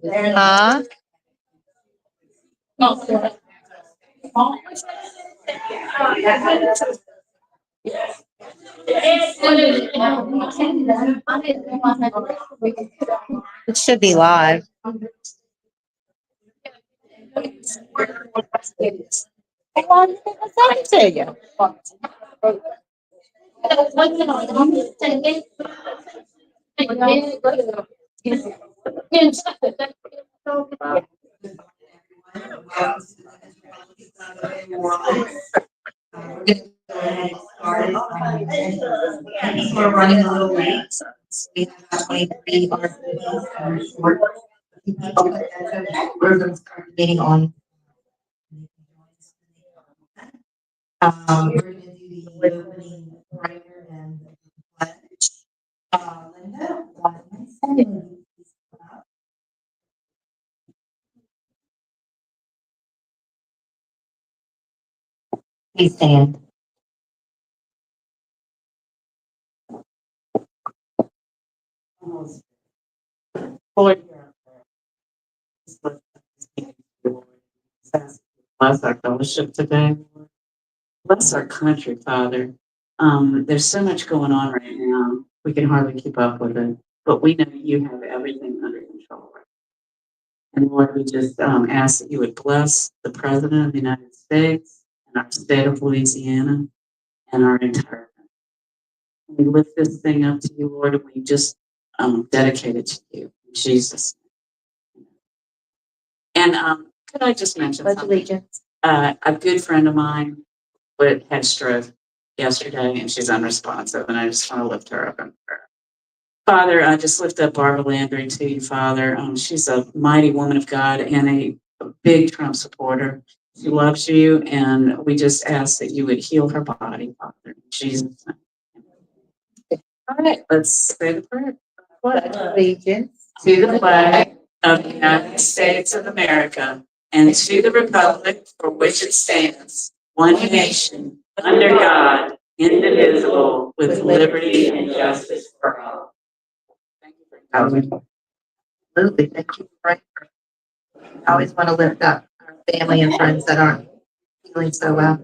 Huh? It should be live. What's that to you? We're running a little late. We have 23 RFPs short. We're going to start meeting on. We're going to do the opening prayer and pledge. Linda, please stand. Lord, bless our fellowship today. Bless our country, Father. There's so much going on right now. We can hardly keep up with it, but we know you have everything under control. And Lord, we just ask that you would bless the President of the United States and our state of Louisiana and our entire country. We lift this thing up to you, Lord, and we just dedicate it to you, in Jesus' name. And could I just mention something? A good friend of mine had stroke yesterday, and she's unresponsive, and I just want to lift her up in prayer. Father, I just lift up Barbara Landry to you, Father. She's a mighty woman of God and a big Trump supporter. She loves you, and we just ask that you would heal her body, Father, in Jesus' name. All right, let's say the prayer. Pledge allegiance To the flag of the United States of America and to the republic for which it stands, one nation, under God, indivisible, with liberty and justice for all. Thank you for coming. Absolutely. Thank you. I always want to lift up our family and friends that aren't feeling so well.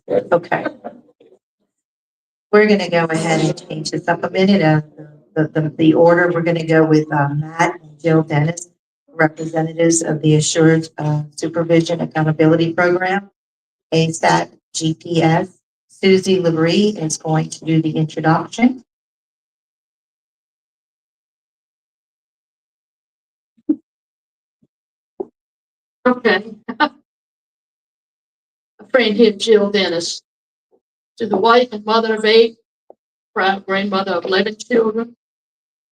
Okay. We're going to go ahead and change this up a minute. The order, we're going to go with Matt and Jill Dennis, representatives of the Assured Supervision Accountability Program, ASAT GPS. Susie Labrie is going to do the introduction. Okay. A friend here, Jill Dennis, to the wife and mother of 8, proud grandmother of 11 children,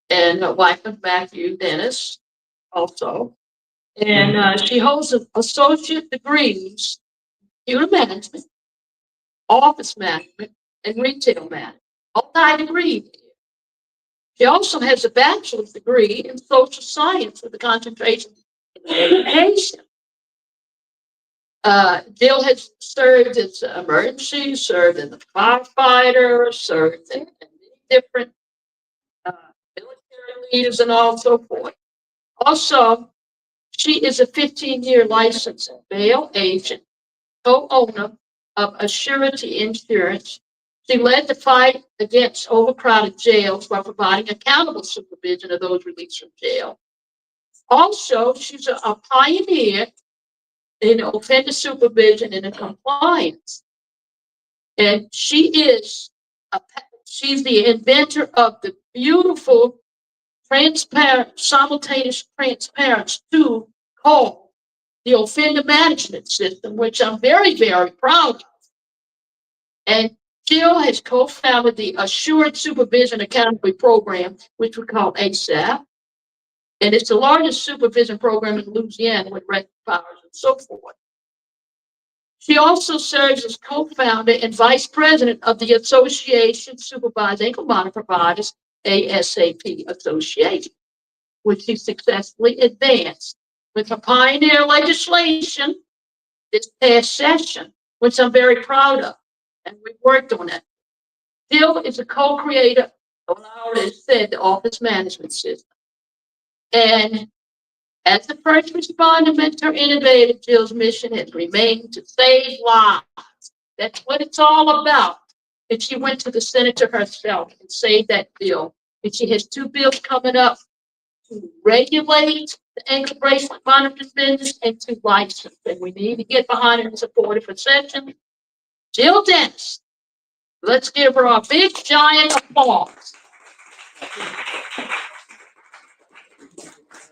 and a wife of Matthew Dennis also. And she holds associate degrees in human management, office management, and retail management, multi-degree. She also has a bachelor's degree in social science with a concentration in education. Jill has served as an emergency, served as a firefighter, served in different military leaders and all so forth. Also, she is a 15-year licensed bail agent, co-owner of Assurity Insurance. She led the fight against overcrowded jails while providing accountable supervision of those released from jail. Also, she's a pioneer in offender supervision and in compliance. And she's the inventor of the beautiful transparent, simultaneous transparency tool called the offender management system, which I'm very, very proud of. And Jill has co-founded the Assured Supervision Accountability Program, which we call ASAP. And it's the largest supervision program in Louisiana with record powers and so forth. She also serves as co-founder and vice president of the Association Supervised Ankle Monitor Providers, ASAP Association, which she successfully advanced with her pioneer legislation this past session, which I'm very proud of. and we worked on it. Jill is a co-creator of, I already said, the office management system. And as the first responder, mentor, innovator, Jill's mission has remained to save lives. That's what it's all about. And she went to the senator herself and saved that bill. And she has 2 bills coming up to regulate the ankle bracelet monitoring business and to license. And we need to get behind it and support it for session. Jill Dennis. Let's give her a big giant applause.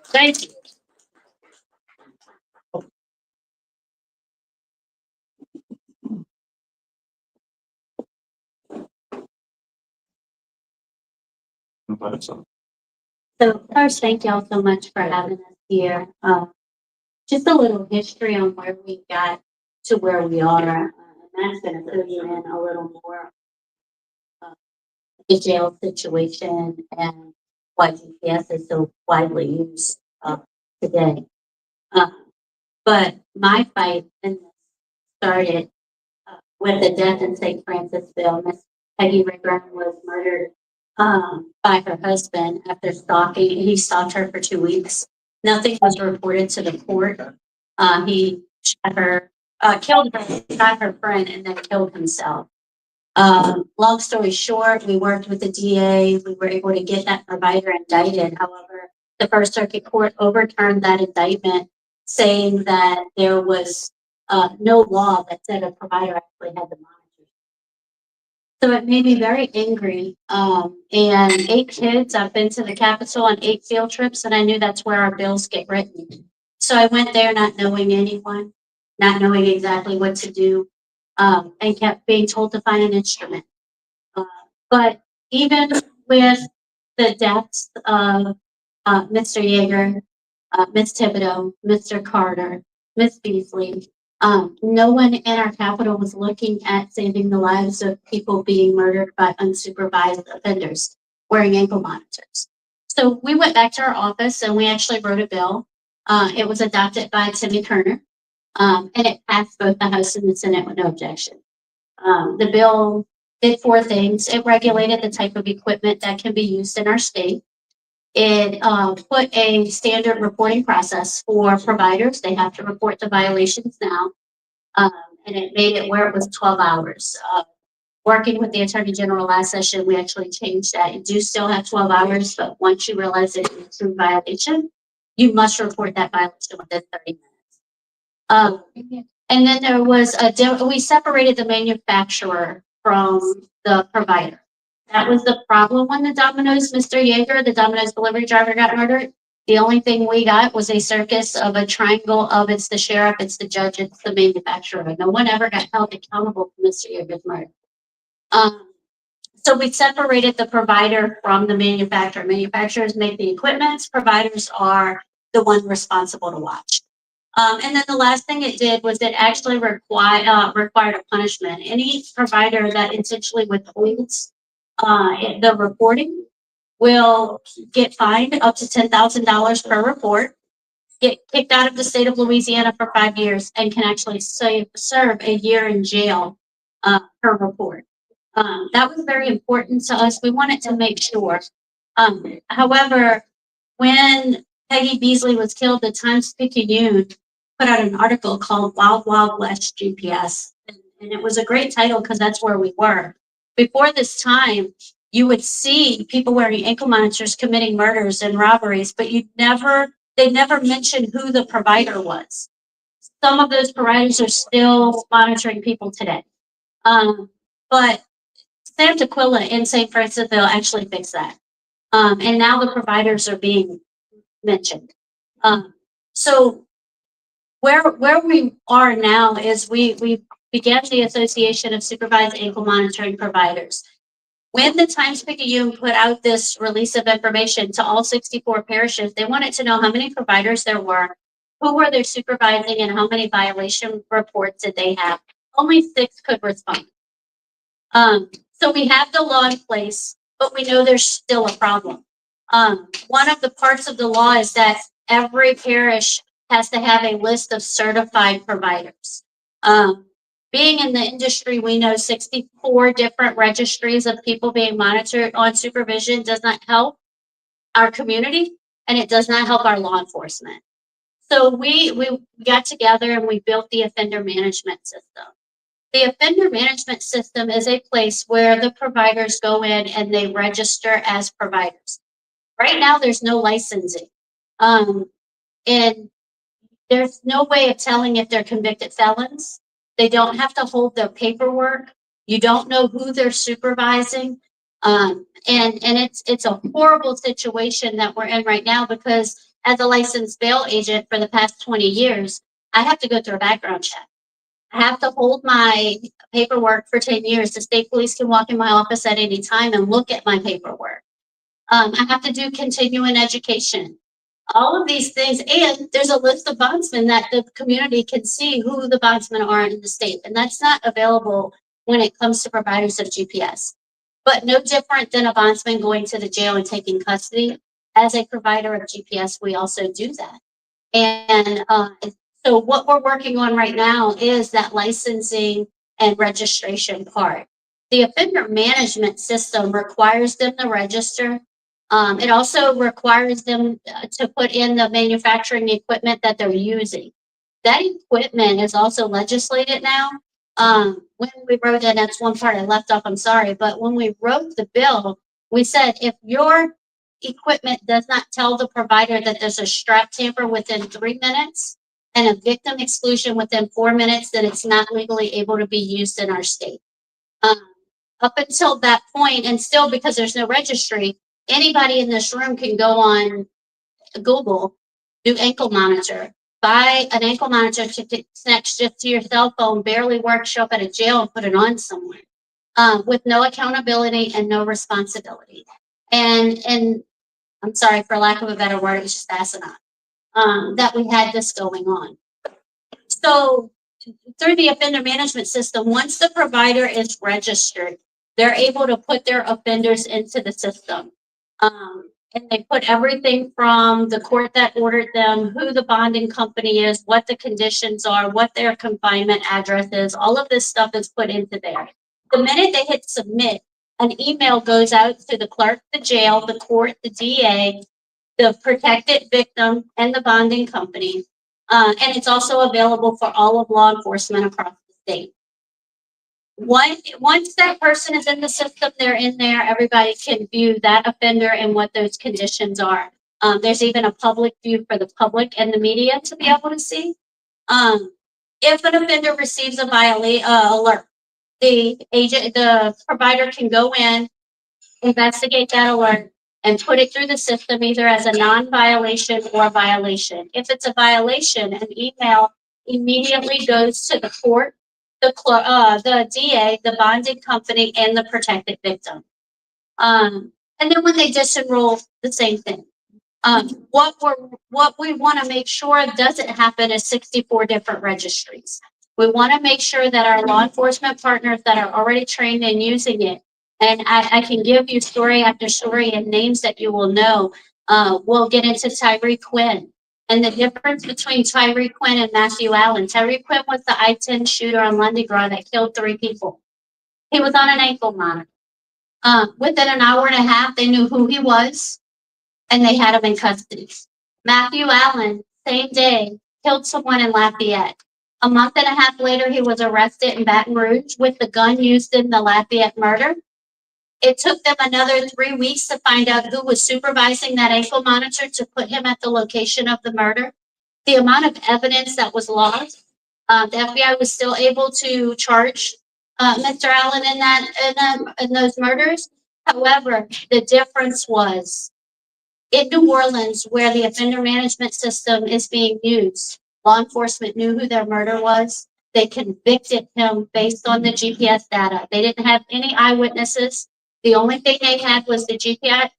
Thank you. So first, thank y'all so much for having us here. Just a little history on where we got to where we are. And that's going to fill you in a little more the jail situation and why GPS is so widely used today. But my fight in this started with the death in St. Francisville. Miss Peggy Rayburn was murdered by her husband after stalking. He stalked her for 2 weeks. Nothing was reported to the court. He shot her, killed her, shot her friend, and then killed himself. Long story short, we worked with the DA. We were able to get that provider indicted. However, the First Circuit Court overturned that indictment, saying that there was no law that said a provider actually had the monitor. So it made me very angry. And 8 kids, I've been to the Capitol on 8 field trips, and I knew that's where our bills get written. So I went there not knowing anyone, not knowing exactly what to do, and kept being told to find an instrument. But even with the deaths of Mr. Yeager, Ms. Thibodeau, Mr. Carter, Ms. Beasley, no one in our Capitol was looking at saving the lives of people being murdered by unsupervised offenders wearing ankle monitors. So we went back to our office and we actually wrote a bill. It was adopted by Timmy Kerner, and it passed both the House and the Senate with no objection. The bill did 4 things. It regulated the type of equipment that can be used in our state. It put a standard reporting process for providers. They have to report the violations now. And it made it where it was 12 hours. Working with the Attorney General last session, we actually changed that. You do still have 12 hours, but once you realize it's a true violation, you must report that violation within 30 minutes. And then there was we separated the manufacturer from the provider. That was the problem when the Domino's, Mr. Yeager, the Domino's delivery driver, got murdered. The only thing we got was a circus of a triangle of it's the sheriff, it's the judge, it's the manufacturer. No one ever got held accountable for Mr. Yeager's murder. So we separated the provider from the manufacturer. Manufacturers make the equipment, providers are the one responsible to watch. And then the last thing it did was it actually required a punishment. Any provider that intentionally withholds the reporting will get fined up to $10,000 per report, get kicked out of the state of Louisiana for 5 years, and can actually serve a year in jail per report. That was very important to us. We wanted to make sure. However, when Peggy Beasley was killed, the Times-Picayune put out an article called Wild Wild West GPS. And it was a great title because that's where we were. Before this time, you would see people wearing ankle monitors committing murders and robberies, but they never mentioned who the provider was. Some of those providers are still monitoring people today. But Sam Tequila in St. Francisville actually fixed that. And now the providers are being mentioned. So where we are now is we began the Association of Supervised Ankle Monitoring Providers. When the Times-Picayune put out this release of information to all 64 parishes, they wanted to know how many providers there were, who were they supervising, and how many violation reports did they have. Only 6 could respond. So we have the law in place, but we know there's still a problem. One of the parts of the law is that every parish has to have a list of certified providers. being in the industry, we know 64 different registries of people being monitored on supervision does not help our community, and it does not help our law enforcement. So we got together and we built the offender management system. The offender management system is a place where the providers go in and they register as providers. Right now, there's no licensing. And there's no way of telling if they're convicted felons. They don't have to hold their paperwork. You don't know who they're supervising. And it's a horrible situation that we're in right now, because as a licensed bail agent for the past 20 years, I have to go through a background check. I have to hold my paperwork for 10 years. The state police can walk in my office at any time and look at my paperwork. I have to do continuing education. All of these things, and there's a list of bondsmen that the community can see who the bondsmen are in the state, and that's not available when it comes to providers of GPS. But no different than a bondsman going to the jail and taking custody. As a provider of GPS, we also do that. And so what we're working on right now is that licensing and registration part. The offender management system requires them to register. It also requires them to put in the manufacturing equipment that they're using. That equipment is also legislated now. When we wrote, and that's one part I left off, I'm sorry, but when we wrote the bill, we said if your equipment does not tell the provider that there's a strap tamper within 3 minutes and a victim exclusion within 4 minutes, then it's not legally able to be used in our state. Up until that point, and still because there's no registry, anybody in this room can go on Google, do ankle monitor, buy an ankle monitor to connect just to your cell phone, barely work, show up at a jail and put it on somewhere, with no accountability and no responsibility. And I'm sorry, for lack of a better word, it was just asinine that we had this going on. So through the offender management system, once the provider is registered, they're able to put their offenders into the system. And they put everything from the court that ordered them, who the bonding company is, what the conditions are, what their confinement address is. All of this stuff is put into there. The minute they hit submit, an email goes out to the clerk, the jail, the court, the DA, the protected victim, and the bonding company. And it's also available for all of law enforcement across the state. Once that person is in the system, they're in there, everybody can view that offender and what those conditions are. There's even a public view for the public and the media to be able to see. If an offender receives a alert, the provider can go in, investigate that alert, and put it through the system either as a non-violation or a violation. If it's a violation, an email immediately goes to the court, the DA, the bonding company, and the protected victim. And then when they disenroll, the same thing. What we want to make sure doesn't happen is 64 different registries. We want to make sure that our law enforcement partners that are already trained in using it, and I can give you story after story and names that you will know. We'll get into Tyree Quinn and the difference between Tyree Quinn and Matthew Allen. Tyree Quinn was the I-10 shooter on Lundy Gras that killed 3 people. He was on an ankle monitor. Within an hour and a half, they knew who he was, and they had him in custody. Matthew Allen, same day, killed someone in Lafayette. A month and a half later, he was arrested in Baton Rouge with the gun used in the Lafayette murder. It took them another 3 weeks to find out who was supervising that ankle monitor to put him at the location of the murder. The amount of evidence that was lost, the FBI was still able to charge Mr. Allen in those murders. However, the difference was in New Orleans, where the offender management system is being used, law enforcement knew who their murder was. They convicted him based on the GPS data. They didn't have any eyewitnesses. The only thing they had was the GPS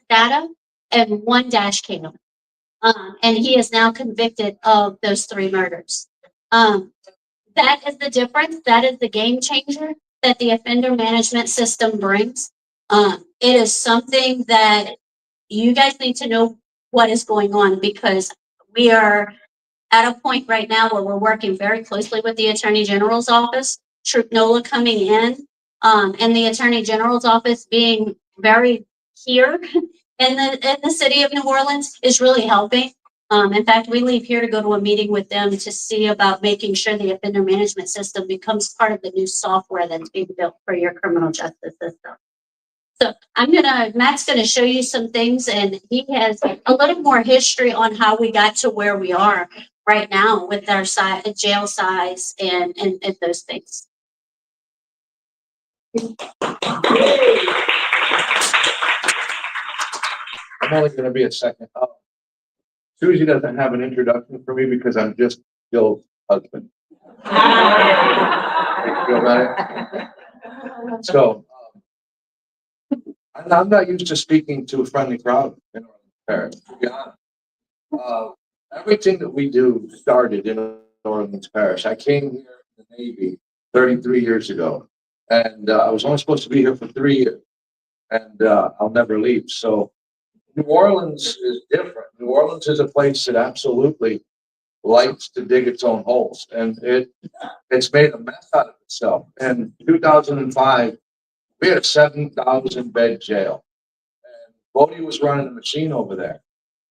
data and 1 dash cam. And he is now convicted of those 3 murders. That is the difference. That is the game changer that the offender management system brings. It is something that you guys need to know what is going on, because we are at a point right now where we're working very closely with the Attorney General's office, Troop NOLA coming in, and the Attorney General's office being very here in the city of New Orleans is really helping. In fact, we leave here to go to a meeting with them to see about making sure the offender management system becomes part of the new software that's being built for your criminal justice system. So Matt's gonna show you some things, and he has a little more history on how we got to where we are right now with our jail size and those things. I'm only gonna be a second. Susie doesn't have an introduction for me because I'm just Jill's husband. You feel better? So, I'm not used to speaking to a friendly crowd in Orleans, to be honest. Everything that we do started in Orleans Parish. I came here in the Navy 33 years ago, and I was only supposed to be here for 3 years, and I'll never leave. So New Orleans is different. New Orleans is a place that absolutely likes to dig its own holes, and it's made a mess out of itself. In 2005, we had a 7,000 bed jail, and Bodie was running the machine over there.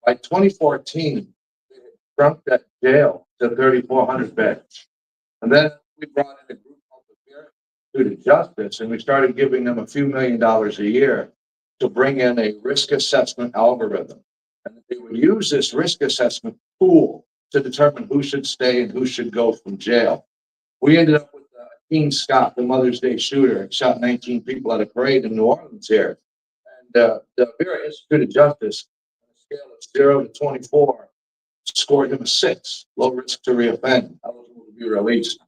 By 2014, we had shrunk that jail to 3,400 beds, and then we brought in a group called the Institute of Justice, and we started giving them a few $1 million a year to bring in a risk assessment algorithm. And they would use this risk assessment tool to determine who should stay and who should go from jail. We ended up with King Scott, the Mother's Day shooter, and shot 19 people at a parade in New Orleans here. And the Vera Institute of Justice, on a scale of 0 to 24, scored him a 6, low risk to reoffend, eligible to be released.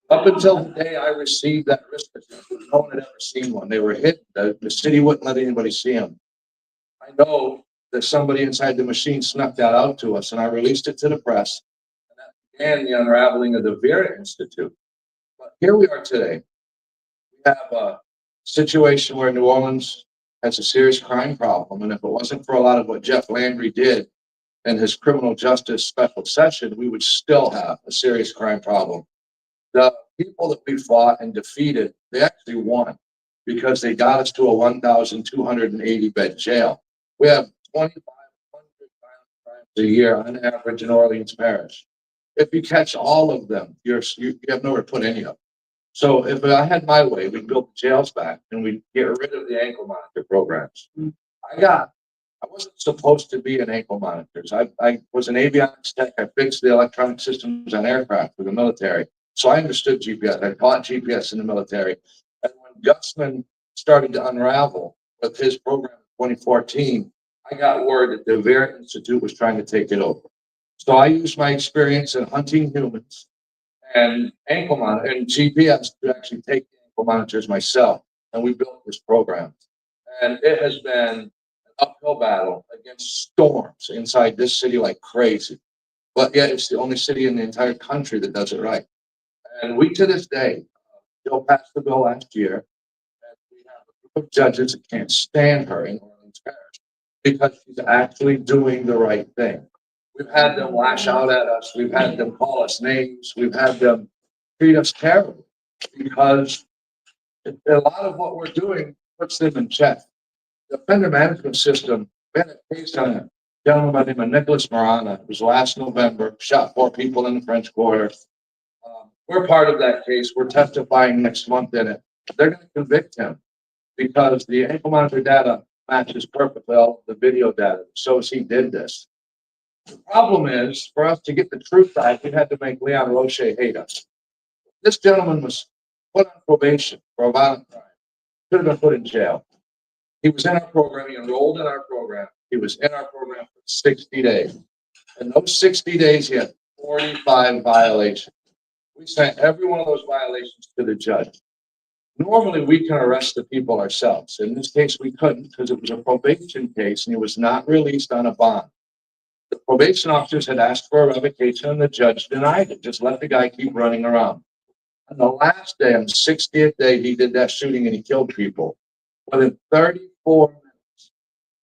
Up until the day I received that risk assessment, no one had ever seen one. They were hidden. The city wouldn't let anybody see them. I know that somebody inside the machine snuck that out to us, and I released it to the press. And that began the unraveling of the Vera Institute. But here we are today. We have a situation where New Orleans has a serious crime problem, and if it wasn't for a lot of what Jeff Landry did in his criminal justice special session, we would still have a serious crime problem. The people that we fought and defeated, they actually won because they got us to a 1,280 bed jail. We have 2,500 violent crimes a year on average in Orleans Parish. If you catch all of them, you have nowhere to put any of them. So if I had my way, we'd build the jails back and we'd get rid of the ankle monitor programs. I wasn't supposed to be in ankle monitors. I was an avionics tech. I fixed the electronic systems on aircraft for the military. So I understood GPS. I taught GPS in the military. And when Gussman started to unravel with his program in 2014, I got word that the Vera Institute was trying to take it over. So I used my experience in hunting humans and ankle monitor and GPS to actually take the ankle monitors myself. And we built this program. And it has been an uphill battle against storms inside this city like crazy. But yet it's the only city in the entire country that does it right. And we, to this day, Bill passed the bill last year, and we have a group of judges that can't stand her in Orleans Parish because she's actually doing the right thing. We've had them lash out at us. We've had them call us names. We've had them treat us terribly because a lot of what we're doing puts them in check. The offender management system, we had a case on a gentleman by the name of Nicholas Marana. It was last November, shot 4 people in the French Quarter. We're part of that case. We're testifying next month in it. They're going to convict him because the ankle monitor data matches perfectly all of the video data that shows he did this. The problem is, for us to get the truth back, we had to make Leon Roche hate us. This gentleman was put on probation for a violent crime. Should have been put in jail. He was in our program. He enrolled in our program. He was in our program for 60 days. In those 60 days, he had 45 violations. We sent every one of those violations to the judge. Normally, we can arrest the people ourselves. In this case, we couldn't because it was a probation case and he was not released on a bond. The probation officers had asked for a revocation and the judge denied it. Just let the guy keep running around. On the last day, on the 60th day, he did that shooting and he killed people. Within 34 minutes,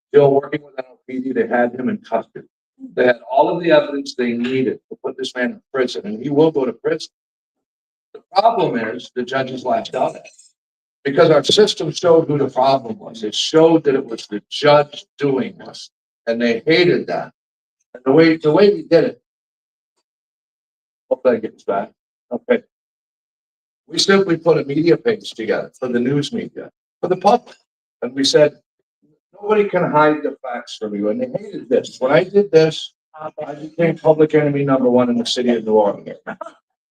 still working with NLPD, they had him in custody. They had all of the evidence they needed to put this man in prison, and he will go to prison. The problem is the judges lashed out at it because our system showed who the problem was. It showed that it was the judge doing this, and they hated that. And the way we did it, hopefully I get this back. Okay. We simply put a media page together for the news media, for the public. And we said, nobody can hide the facts from you. And they hated this. When I did this, I became public enemy number one in the city of New Orleans.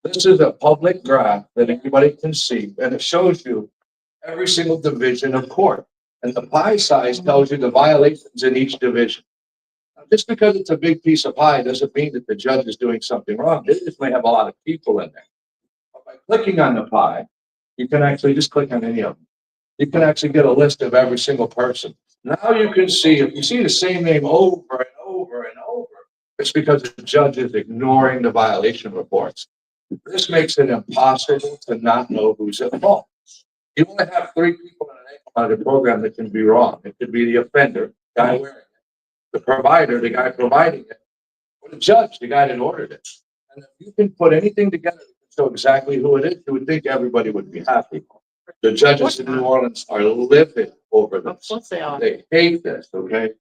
This is a public graph that anybody can see, and it shows you every single division of court. And the pie size tells you the violations in each division. Now, just because it's a big piece of pie doesn't mean that the judge is doing something wrong. They just may have a lot of people in there. But by clicking on the pie, you can actually just click on any of them. You can actually get a list of every single person. Now you can see, if you see the same name over and over and over, it's because the judge is ignoring the violation reports. This makes it impossible to not know who's at fault. You only have 3 people in an ankle-monitor program that can be wrong. It could be the offender, the guy wearing it, the provider, the guy providing it, or the judge, the guy that ordered it. And if you can put anything together to show exactly who it is, you would think everybody would be happy. The judges in New Orleans are livid over this. They hate this, okay?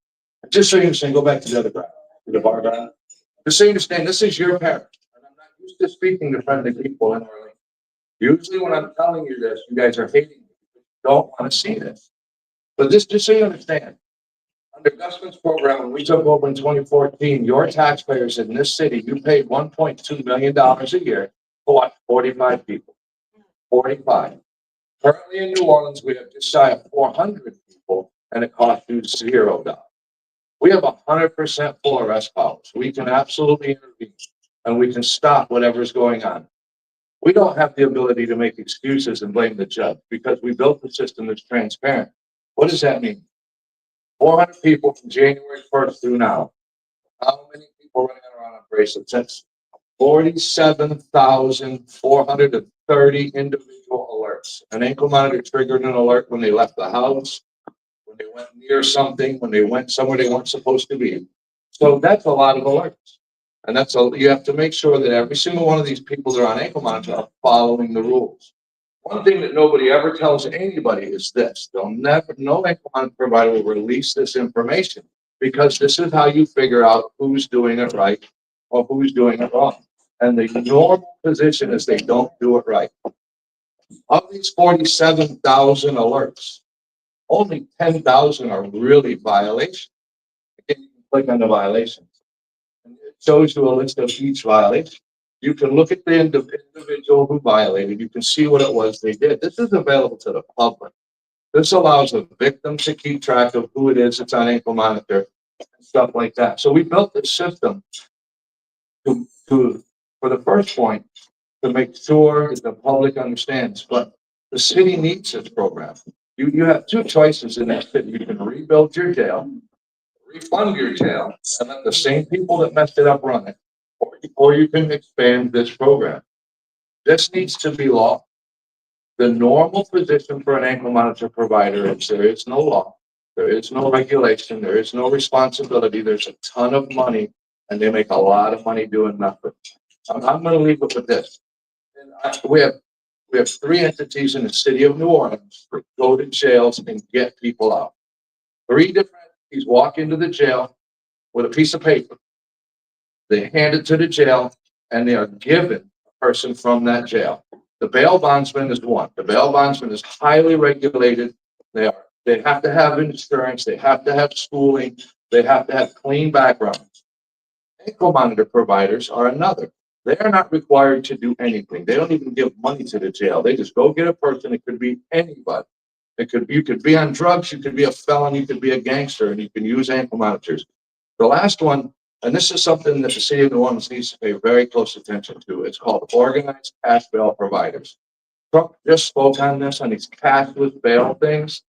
Just so you understand, go back to the other graph, to the bar graph. Just so you understand, this is your parish. And I'm not used to speaking to friendly people in Orleans. Usually when I'm telling you this, you guys are hating me. You don't want to see this. But this, just so you understand, under Gusman's program, when we took over in 2014, your taxpayers in this city, you paid $1.2 million a year for what? 45 people. 45. Currently in New Orleans, we have just shy of 400 people, and it costs you $0. We have 100% full arrest powers. We can absolutely intervene, and we can stop whatever's going on. We don't have the ability to make excuses and blame the judge because we built the system that's transparent. What does that mean? 400 people from January 1st through now. How many people running around on bracelets? That's 47,430 individual alerts. An ankle monitor triggered an alert when they left the house, when they went near something, when they went somewhere they weren't supposed to be. So that's a lot of alerts. And you have to make sure that every single one of these people that are on ankle monitor are following the rules. One thing that nobody ever tells anybody is this. No ankle monitor provider will release this information because this is how you figure out who's doing it right or who's doing it wrong. And the normal position is they don't do it right. Of these 47,000 alerts, only 10,000 are really violations. Again, you can click on the violations. And it shows you a list of each violation. You can look at the individual who violated. You can see what it was they did. This is available to the public. This allows a victim to keep track of who it is that's on ankle monitor and stuff like that. So we built this system for the first point, to make sure that the public understands. But the city needs this program. You have 2 choices in that city. You can rebuild your jail, refund your jail, and let the same people that messed it up run it. Or you can expand this program. This needs to be law. The normal position for an ankle monitor provider is there is no law, there is no regulation, there is no responsibility, there's a ton of money, and they make a lot of money doing nothing. I'm going to leave it with this. We have 3 entities in the city of New Orleans that go to jails and get people out. 3 different entities walk into the jail with a piece of paper. They hand it to the jail, and they are given a person from that jail. The bail bondsman is one. The bail bondsman is highly regulated. They have to have insurance. They have to have schooling. They have to have clean backgrounds. Ankle monitor providers are another. They are not required to do anything. They don't even give money to the jail. They just go get a person. It could be anybody. You could be on drugs. You could be a felon. You could be a gangster, and you can use ankle monitors. The last one, and this is something that the city of New Orleans needs to pay very close attention to. It's called organized cash bail providers. Trump just spoke on this, on these cashless bail things.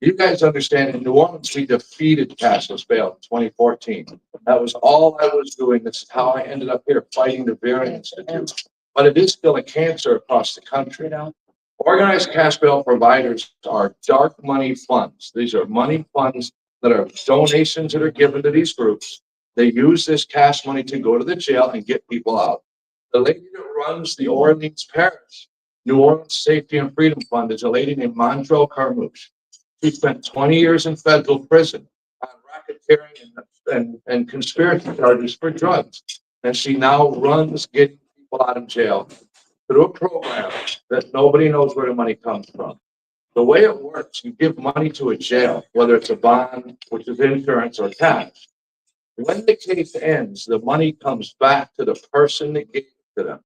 You guys understand, in New Orleans, we defeated cashless bail in 2014. That was all I was doing. This is how I ended up here fighting the Vera Institute. But it is still a cancer across the country now. Organized cash bail providers are dark money funds. These are money funds that are donations that are given to these groups. They use this cash money to go to the jail and get people out. The lady that runs the Orleans Parish, New Orleans Safety and Freedom Fund, is a lady named Montrell Carmouche. She spent 20 years in federal prison on racketeering and conspiracy charges for drugs. And she now runs getting people out of jail through a program that nobody knows where the money comes from. The way it works, you give money to a jail, whether it's a bond, which is insurance, or cash. When the case ends, the money comes back to the person that gave it to them.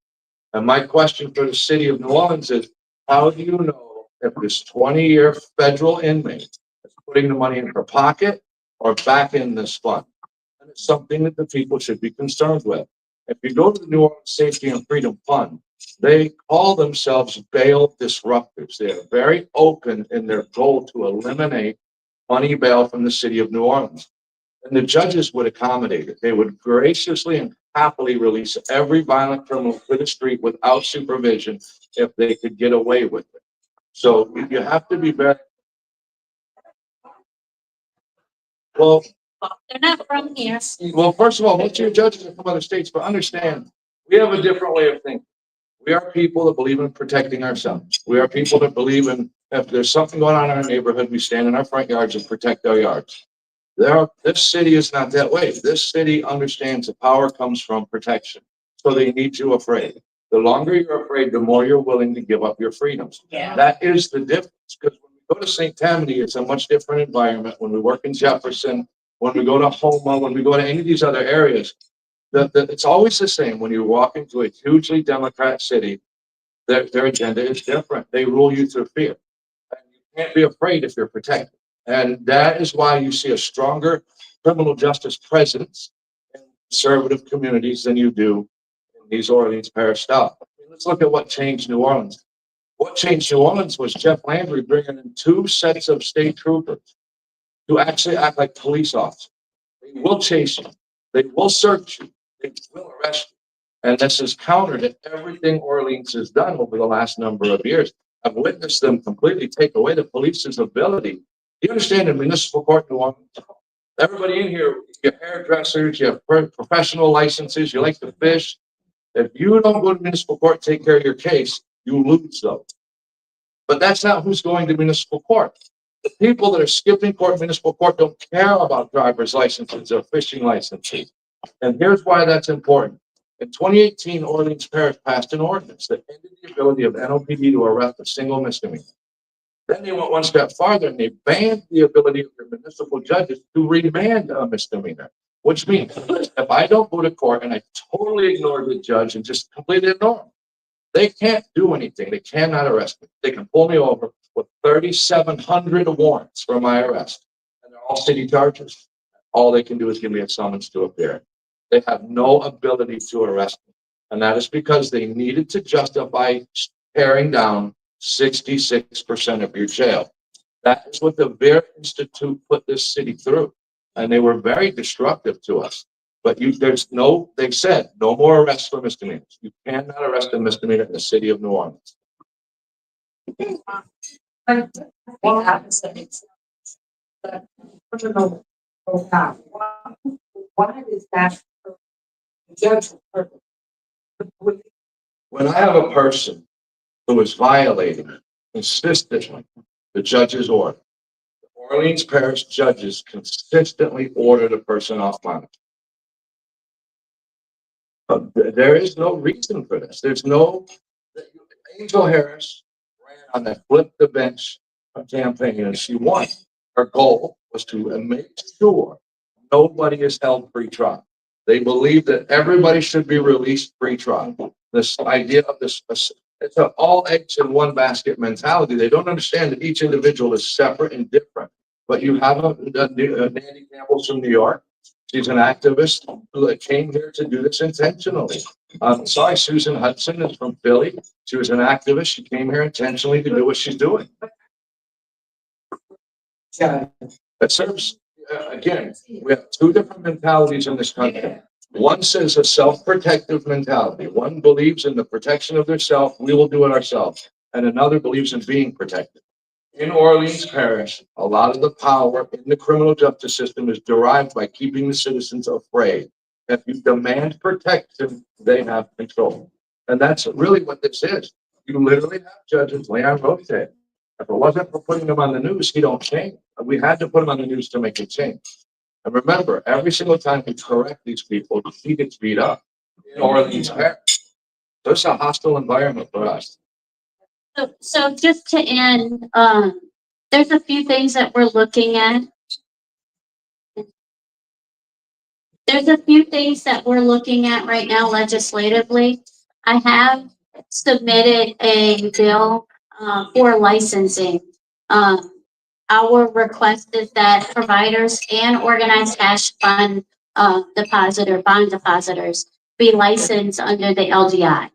And my question for the city of New Orleans is, how do you know if this 20-year federal inmate is putting the money in her pocket or back in this fund? And it's something that the people should be concerned with. If you go to the New Orleans Safety and Freedom Fund, they call themselves bail disruptors. They are very open in their goal to eliminate money bail from the city of New Orleans. And the judges would accommodate it. They would graciously and happily release every violent criminal to the street without supervision if they could get away with it. So you have to be very well. They're not from here. Well, first of all, most of your judges are from other states, but understand we have a different way of thinking. We are people that believe in protecting ourselves. We are people that believe in if there's something going on in our neighborhood, we stand in our front yards and protect our yards. This city is not that way. This city understands the power comes from protection. So they need you afraid. The longer you're afraid, the more you're willing to give up your freedoms. Yeah. That is the difference. Because when we go to St. Tammany, it's a much different environment. When we work in Jefferson, when we go to Houma, when we go to any of these other areas, it's always the same. When you walk into a hugely Democrat city, their agenda is different. They rule you through fear. And you can't be afraid if you're protected. And that is why you see a stronger criminal justice presence in conservative communities than you do in these Orleans Parish style. Let's look at what changed New Orleans. What changed New Orleans was Jeff Landry bringing in 2 sets of state troopers to actually act like police officers. They will chase you. They will search you. They will arrest you. And this is counter to everything Orleans has done over the last number of years. I've witnessed them completely take away the police's ability. You understand in municipal court in New Orleans, everybody in here, you have hairdressers, you have professional licenses, you like to fish. If you don't go to municipal court, take care of your case, you lose those. But that's not who's going to municipal court. The people that are skipping court, municipal court, don't care about driver's licenses or fishing licenses. And here's why that's important. In 2018, Orleans Parish passed an ordinance that ended the ability of NOPD to arrest a single misdemeanor. Then they went one step farther and they banned the ability of your municipal judges to remand a misdemeanor, which means if I don't go to court and I totally ignore the judge and just completely ignore them, they can't do anything. They cannot arrest me. They can pull me over with 3,700 warrants for my arrest, and they're all city charges. All they can do is give me a summons to appear. They have no ability to arrest me, and that is because they needed to justify tearing down 66% of your jail. That is what the Bear Institute put this city through. And they were very destructive to us. But they've said no more arrests for misdemeanors. You cannot arrest a misdemeanor in the city of New Orleans. Why is that? Judge. When I have a person who is violating consistently the judge's order, the Orleans Parish judges consistently order the person off bond. But there is no reason for this. There's no. Angel Harris ran on that flip the bench campaign and she won. Her goal was to make sure nobody is held pre-trial. They believe that everybody should be released pre-trial. This idea of this, it's an all eggs in one basket mentality. They don't understand that each individual is separate and different. But you have a Nandy Campbell from New York. She's an activist who came here to do this intentionally. Sorry, Susan Hudson is from Philly. She was an activist. She came here intentionally to do what she's doing. Yeah, that serves, again, we have 2 different mentalities in this country. One says a self-protective mentality. One believes in the protection of their self. We will do it ourselves. And another believes in being protected. In Orleans Parish, a lot of the power in the criminal justice system is derived by keeping the citizens afraid. If you demand protection, they have control. And that's really what this is. You literally have judges, Leon wrote that. If it wasn't for putting them on the news, he don't change. We had to put them on the news to make it change. And remember, every single time we correct these people, he gets beat up in Orleans Parish. So it's a hostile environment for us. So just to end, there's a few things that we're looking at. There's a few things that we're looking at right now legislatively. I have submitted a bill for licensing. Our request is that providers and organized cash fund bond depositors be licensed under the LGI.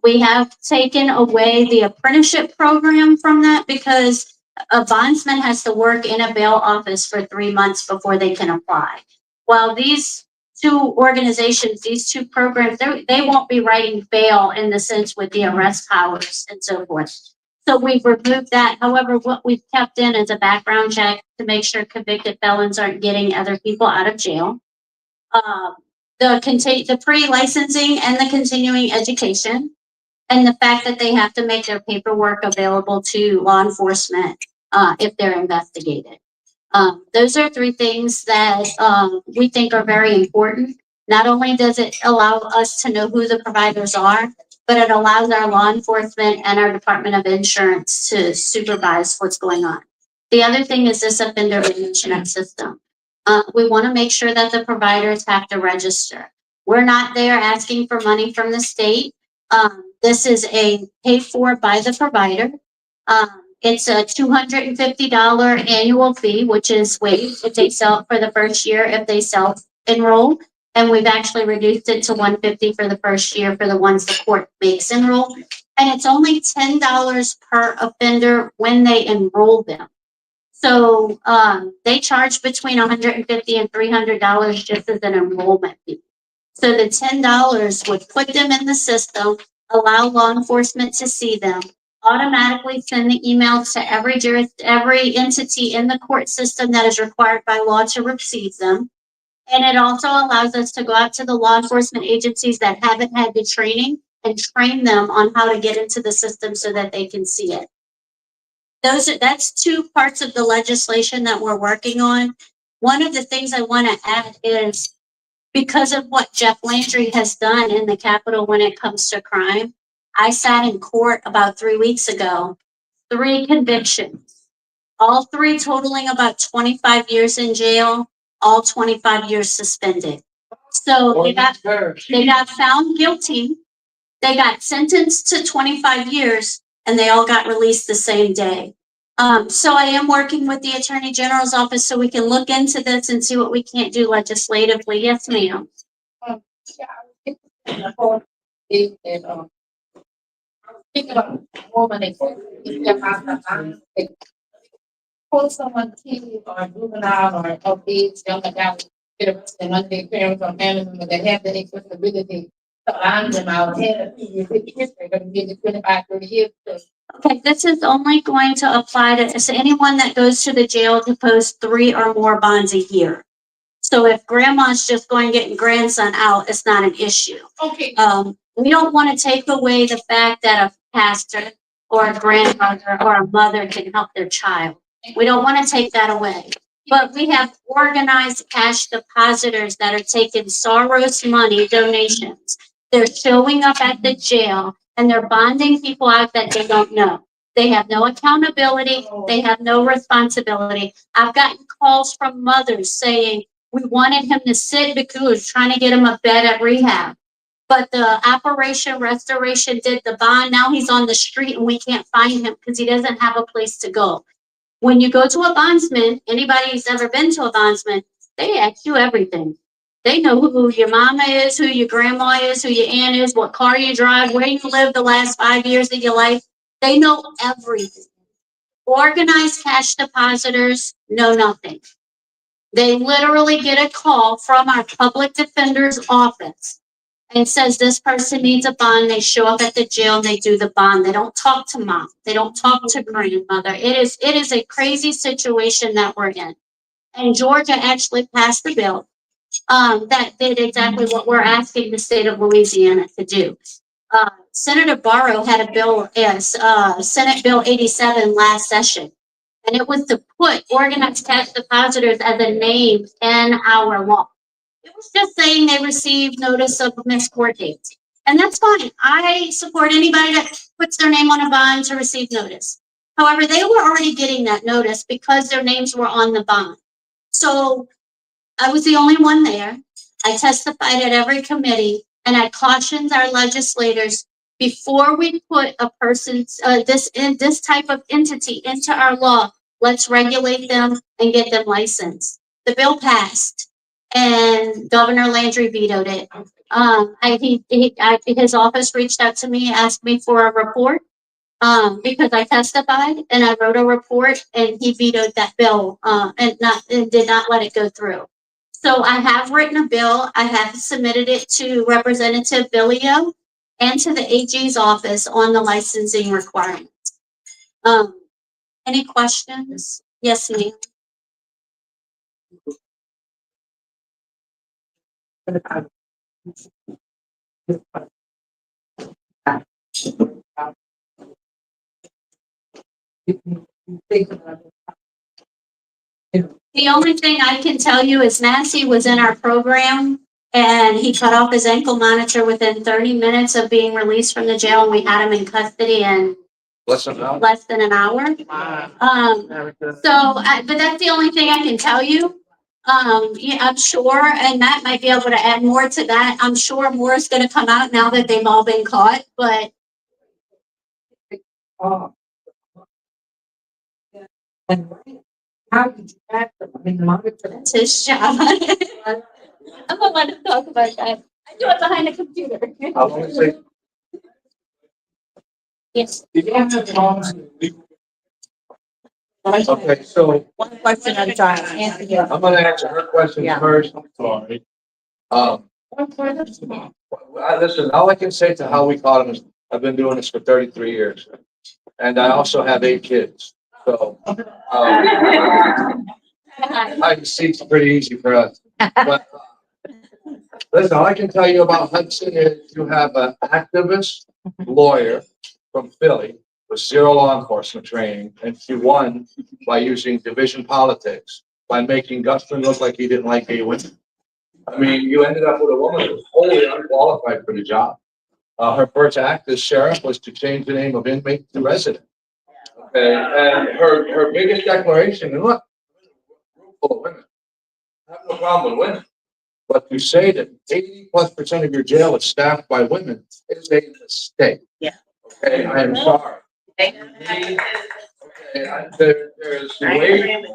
We have taken away the apprenticeship program from that because a bondsman has to work in a bail office for 3 months before they can apply. While these two organizations, these two programs, they won't be writing bail in the sense with the arrest powers and so forth. So we've removed that. However, what we've kept in is a background check to make sure convicted felons aren't getting other people out of jail. The pre-licensing and the continuing education, and the fact that they have to make their paperwork available to law enforcement if they're investigated. Those are three things that we think are very important. Not only does it allow us to know who the providers are, but it allows our law enforcement and our Department of Insurance to supervise what's going on. The other thing is this offender management system. We want to make sure that the providers have to register. We're not there asking for money from the state. This is a paid for by the provider. It's a $250 annual fee, which is waived if they self for the first year if they self-enroll. And we've actually reduced it to $150 for the first year for the ones the court makes enroll. And it's only $10 per offender when they enroll them. So they charge between $150 and $300 just as an enrollment fee. So the $10 would put them in the system, allow law enforcement to see them, automatically send the emails to every entity in the court system that is required by law to receive them. And it also allows us to go out to the law enforcement agencies that haven't had the training and train them on how to get into the system so that they can see it. That's two parts of the legislation that we're working on. One of the things I want to add is because of what Jeff Landry has done in the Capitol when it comes to crime, I sat in court about 3 weeks ago, 3 convictions, all 3 totaling about 25 years in jail, all 25 years suspended. So they got found guilty, they got sentenced to 25 years, and they all got released the same day. So I am working with the Attorney General's office so we can look into this and see what we can't do legislatively. Yes, ma'am. Think about woman pull someone kid or juvenile or of age, young adult, get arrested and under their parents or family members that have the accessibility to allow them out ahead of you, they're going to get to 25, 30 years. Okay, this is only going to apply to anyone that goes to the jail to post 3 or more bonds a year. So if grandma's just going getting grandson out, it's not an issue. Okay. We don't want to take away the fact that a pastor or a grandmother or a mother can help their child. We don't want to take that away. But we have organized cash depositors that are taking Soros money donations. They're showing up at the jail and they're bonding people out that they don't know. They have no accountability. They have no responsibility. I've gotten calls from mothers saying, we wanted him to sit because we was trying to get him a bed at rehab. But the Operation Restoration did the bond. Now he's on the street and we can't find him because he doesn't have a place to go. When you go to a bondsman, anybody who's ever been to a bondsman, they ask you everything. They know who your mama is, who your grandma is, who your aunt is, what car you drive, where you lived the last 5 years of your life. They know everything. Organized cash depositors know nothing. They literally get a call from our public defender's office and says this person needs a bond. They show up at the jail and they do the bond. They don't talk to mom. They don't talk to grandmother. It is a crazy situation that we're in. And Georgia actually passed a bill that did exactly what we're asking the state of Louisiana to do. Senator Barrow had a bill, Senate Bill 87 last session, and it was to put organized cash depositors as a name in our law. It was just saying they received notice of missed court dates. And that's fine. I support anybody that puts their name on a bond to receive notice. However, they were already getting that notice because their names were on the bond. So I was the only one there. I testified at every committee, and I cautioned our legislators before we put a person's this type of entity into our law, let's regulate them and get them licensed. The bill passed, and Governor Landry vetoed it. His office reached out to me, asked me for a report because I testified and I wrote a report, and he vetoed that bill and did not let it go through. So I have written a bill. I have submitted it to Representative Billio and to the AG's office on the licensing requirements. Any questions? Yes, ma'am. The only thing I can tell you is Massey was in our program and he cut off his ankle monitor within 30 minutes of being released from the jail, and we had him in custody in less than an hour. But that's the only thing I can tell you. Yeah, I'm sure, and Matt might be able to add more to that. I'm sure more is going to come out now that they've all been caught, but And how did you act them? I mean, the monitor. that's his job. I'm gonna let him talk about that. I do it behind the computer. I want to say, Yes. okay, so One question at a time. Answer yes. I'm gonna answer her question Yeah. first. I'm sorry. Listen, all I can say to how we caught him is, I've been doing this for 33 years. And I also have 8 kids, so, I see it's pretty easy for us. But, listen, all I can tell you about Hudson is you have an activist lawyer from Philly with 0 law enforcement training, and she won by using division politics, by making Guston look like he didn't like gay women. I mean, you ended up with a woman who was wholly unqualified for the job. Her first act as sheriff was to change the name of inmate to resident. Okay, and her biggest declaration, and look, room full of women. I have no problem with women. But to say that 80+% of your jail is staffed by women is a mistake. Yeah. Okay, I am sorry. Okay, there's ways.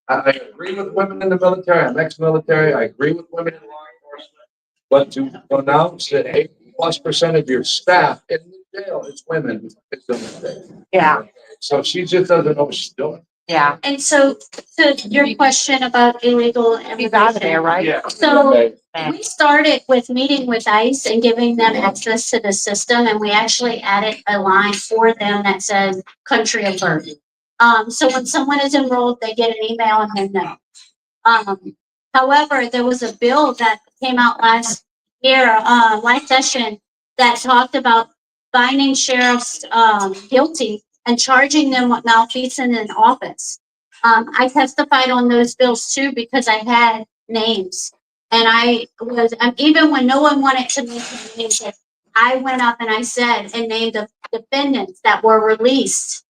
I agree with women in the military. I'm ex-military. I agree with women in law enforcement. But to pronounce that 80+% of your staff in the jail is women is a mistake. Yeah, So she just doesn't know what she's doing. yeah. And so to your question about illegal He's out of there, immigration. right? Yeah. So Okay. we started with meeting with ICE and giving them access to the system, and we actually added a line for them that says country of birth. So when someone is enrolled, they get an email and they know. However, there was a bill that came out last year, last session, that talked about finding sheriffs guilty and charging them with malfeasance in office. I testified on those bills too because I had names. And even when no one wanted to make names, I went up and I said and named the defendants that were released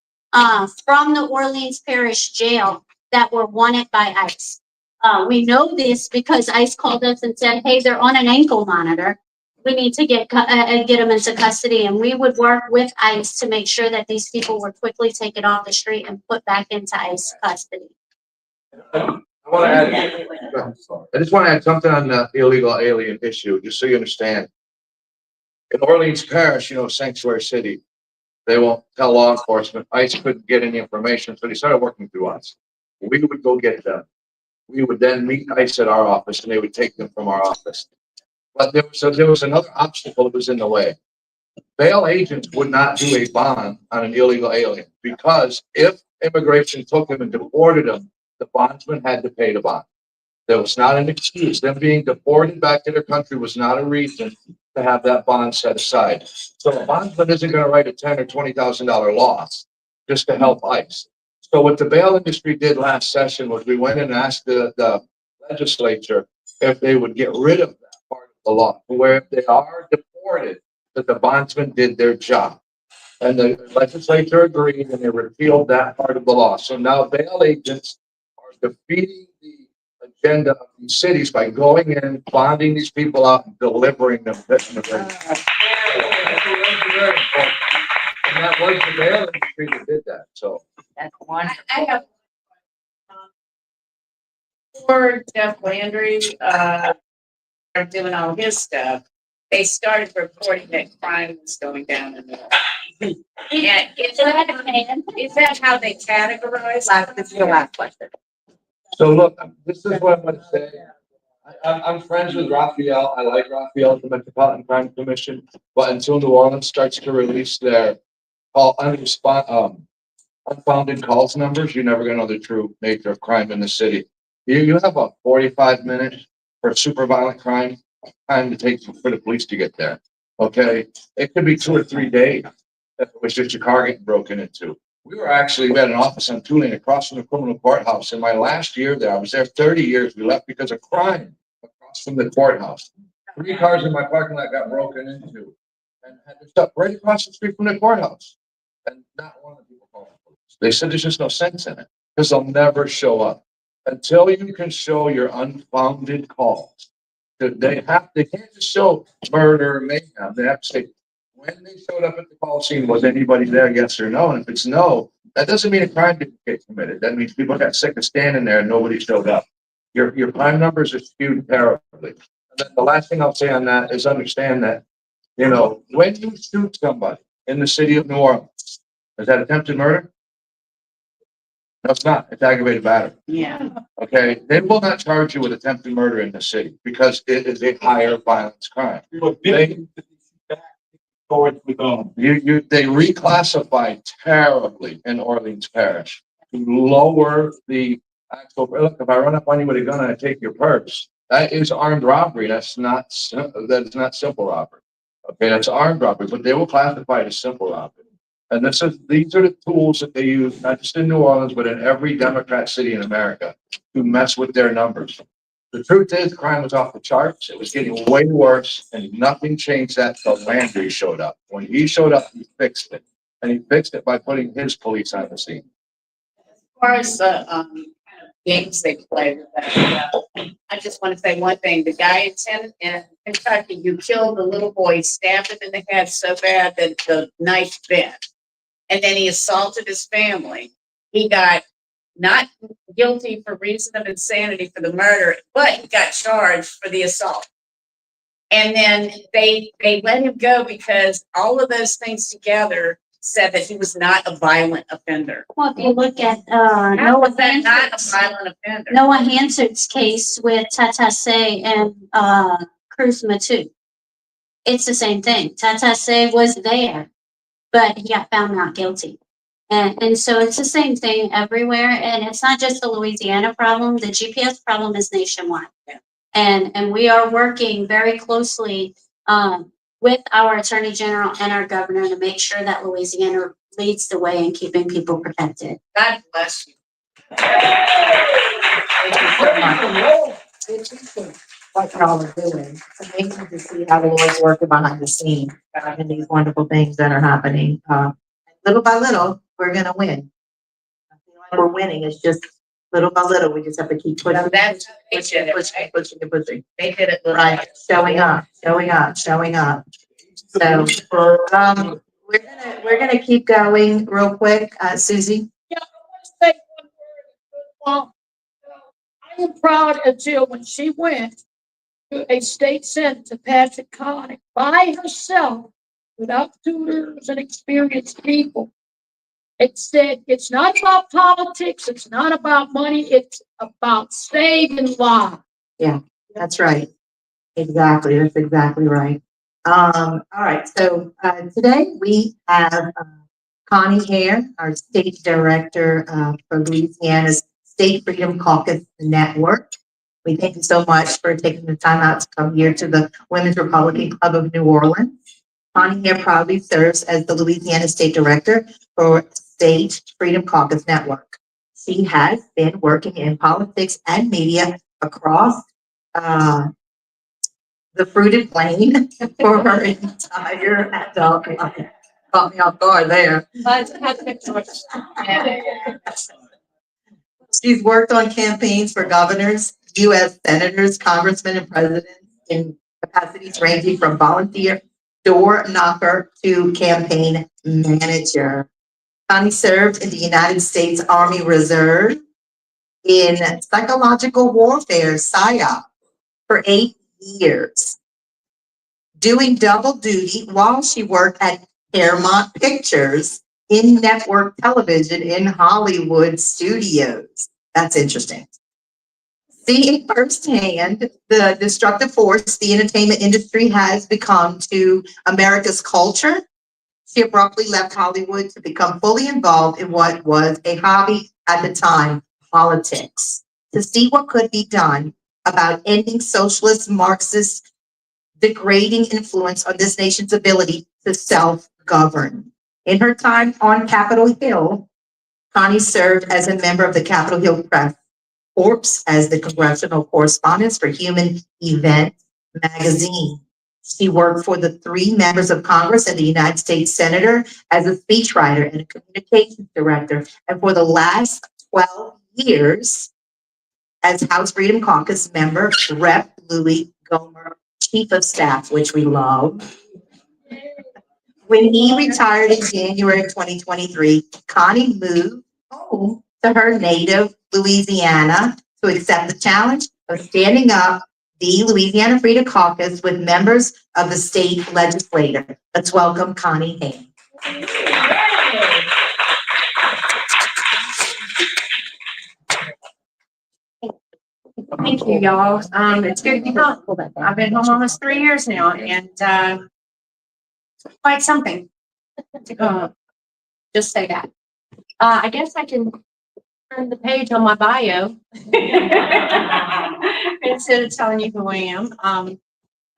from the Orleans Parish Jail that were wanted by ICE. We know this because ICE called us and said, hey, they're on an ankle monitor. We need to get them into custody. And we would work with ICE to make sure that these people were quickly taken off the street and put back into ICE custody. I just want to add something on the illegal alien issue, just so you understand. In Orleans Parish, sanctuary city, they won't tell law enforcement. ICE couldn't get any information, so they started working through us. We would go get them. We would then meet ICE at our office, and they would take them from our office. But there was another obstacle that was in the way. Bail agents would not do a bond on an illegal alien because if immigration took him and deported him, the bondsman had to pay the bond. There was not an excuse. Them being deported back to their country was not a reason to have that bond set aside. So a bondsman isn't going to write a $10,000 or $20,000 loss just to help ICE. So what the bail industry did last session was we went and asked the legislature if they would get rid of that part of the law, where if they are deported, that the bondsman did their job. And the legislature agreed and they repealed that part of the law. So now bail agents are defeating the agenda of these cities by going in, bonding these people out and delivering them. And that was the bail industry that did that, so. That's one. I have. Poor Jeff Landry, are doing all his stuff. They started reporting that crime was going down in the. Yeah, is that how they categorize? This is your last question. So look, this is what I'm gonna say. I'm friends with Raphael. I like Raphael at the Metropolitan Crime Commission, but until New Orleans starts to release their unfounded calls numbers, you're never gonna know the true nature of crime in the city. You have a 45 minutes for super violent crime, time to take for the police to get there. Okay, it could be 2 or 3 days if it was just your car getting broken into. We had an office on Tulane across from the criminal courthouse. In my last year there, I was there 30 years. We left because of crime across from the courthouse. 3 cars in my parking lot got broken into and had to stop right across the street from the courthouse. And not one of the people called the police. They said there's just no sense in it because they'll never show up until you can show your unfounded calls. They can't just show murder or mayhem. They have to say, when they showed up at the call scene, was anybody there? Yes or no? And if it's no, that doesn't mean a crime didn't get committed. That means people got sick of standing there and nobody showed up. Your crime numbers are skewed terribly. And then the last thing I'll say on that is understand that, when you shoot somebody in the city of New Orleans, is that attempted murder? No, it's not. It's aggravated battery. Yeah. Okay, they will not charge you with attempted murder in the city because it is a higher violence crime. They reclassify terribly in Orleans Parish to lower the actual. Look, if I run up on you with a gun and I take your purse, that is armed robbery. That's not simple robbery. Okay, that's armed robbery, but they will classify it as simple robbery. And these are the tools that they use, not just in New Orleans, but in every Democrat city in America to mess with their numbers. The truth is, crime was off the charts. It was getting way worse, and nothing changed that until Landry showed up. When he showed up, he fixed it, and he fixed it by putting his police on the scene. As far as the kind of games they play with that, I just want to say one thing. The guy in Kentucky, you killed the little boy, stabbed him in the head so bad that the knife bent. And then he assaulted his family. He got not guilty for reason of insanity for the murder, but he got charged for the assault. And then they let him go because all of those things together said that he was not a violent offender. Well, if you look at, How Noah was that not a Hansard's, violent offender? Noah Hansard's case with Tata Say and, Cruz Matu. It's the same thing. Tata Say was there, but he got found not guilty. And so it's the same thing everywhere. And it's not just a Louisiana problem. The GPS problem is nationwide. Yeah. And we are working very closely, with our Attorney General and our governor to make sure that Louisiana leads the way in keeping people protected. God bless you. Thank you so much. What y'all are doing. It's amazing to see how the Lord's working behind the scenes and these wonderful things that are happening. Little by little, we're gonna win. I feel like we're winning. It's just little by little. We just have to keep pushing, That's pushing. They did it. Right, showing up. So, we're gonna keep going real quick. Susie? Yeah, I want to say one word. Well, I am proud of Jill when she went to a state senate to pass a Connie by herself without tutors and experienced people. It said it's not about politics, it's not about money, it's about saving lives. That's right. Exactly, that's exactly right. All right, so, today we have, Connie Hair, our State Director, for Louisiana's State Freedom Caucus Network. We thank you so much for taking the time out to come here to the Women's Republican Club of New Orleans. Connie Hair proudly serves as the Louisiana State Director for State Freedom Caucus Network. She has been working in politics and media across, the fruited plain for her entire adult life. Caught me off guard there. She's worked on campaigns for governors, U.S. senators, congressmen, and presidents in capacities ranging from volunteer, door knocker, to campaign manager. Connie served in the United States Army Reserve in psychological warfare, PSYOP, for 8 years, doing double duty while she worked at Paramount Pictures in network television in Hollywood studios. That's interesting. Seeing firsthand the destructive force the entertainment industry has become to America's culture, she abruptly left Hollywood to become fully involved in what was a hobby at the time, politics, to see what could be done about ending socialist, Marxist, degrading influence on this nation's ability to self-govern. In her time on Capitol Hill, Connie served as a member of the Capitol Hill Press Corps as the congressional correspondent for Human Event magazine. She worked for the 3 members of Congress and the United States Senator as a speechwriter and a communications director. And for the last 12 years, as House Freedom Caucus member, Rep. Louie Gohmert, Chief of Staff, which we love. When he retired in January of 2023, Connie moved home to her native Louisiana to accept the challenge of standing up the Louisiana Freedom Caucus with members of the state legislature. Let's welcome Connie Hair. Thank you, y'all. It's good to be home. I've been home almost 3 years now, and quite something. Just say that. I guess I can turn the page on my bio instead of telling you who I am.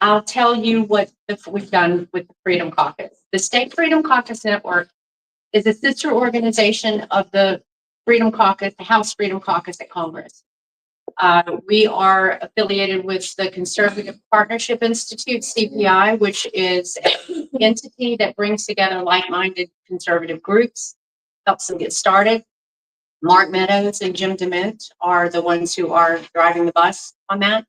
I'll tell you what we've done with the Freedom Caucus. The State Freedom Caucus Network is a sister organization of the Freedom Caucus, the House Freedom Caucus at Congress. We are affiliated with the Conservative Partnership Institute, CPI, which is an entity that brings together like-minded conservative groups, helps them get started. Mark Meadows and Jim DeMint are the ones who are driving the bus on that.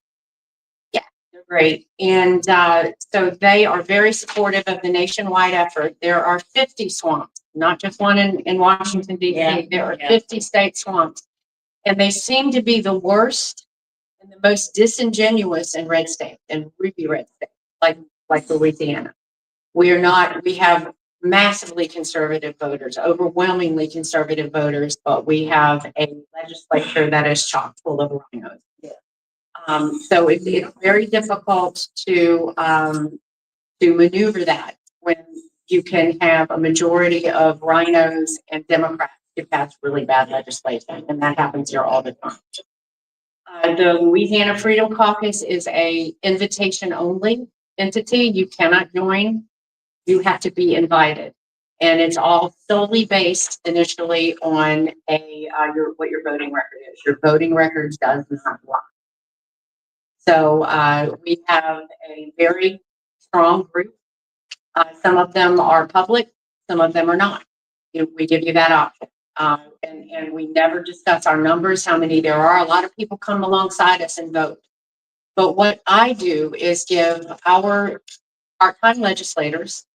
Yeah, they're great. And so they are very supportive of the nationwide effort. There are 50 swamps, not just one in Washington, D.C. Yeah, there are 50 state swamps. And they seem to be the worst and the most disingenuous in red state and ruby red state, like Louisiana. We have massively conservative voters, overwhelmingly conservative voters, but we have a legislature that is chock full of rhinos. Yeah. So it's very difficult to maneuver that when you can have a majority of rhinos and Democrats to pass really bad legislation, and that happens here all the time. The Louisiana Freedom Caucus is a invitation-only entity. You cannot join. You have to be invited, and it's all solely based initially on what your voting record is. Your voting record does not lie. So we have a very strong group. Some of them are public, some of them are not. We give you that option. And we never discuss our numbers, how many there are. A lot of people come alongside us and vote. But what I do is give our part-time legislators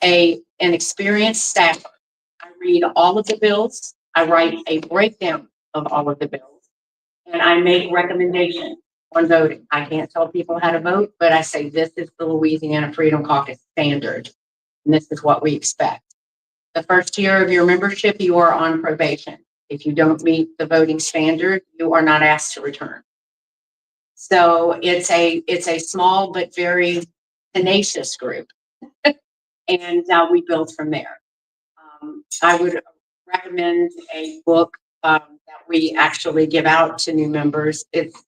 an experienced staff. I read all of the bills. I write a breakdown of all of the bills. And I make recommendations on voting. I can't tell people how to vote, but I say this is the Louisiana Freedom Caucus standard. And this is what we expect. The first year of your membership, you are on probation. If you don't meet the voting standard, you are not asked to return. So it's a small but very tenacious group. And we build from there. I would recommend a book that we actually give out to new members. It's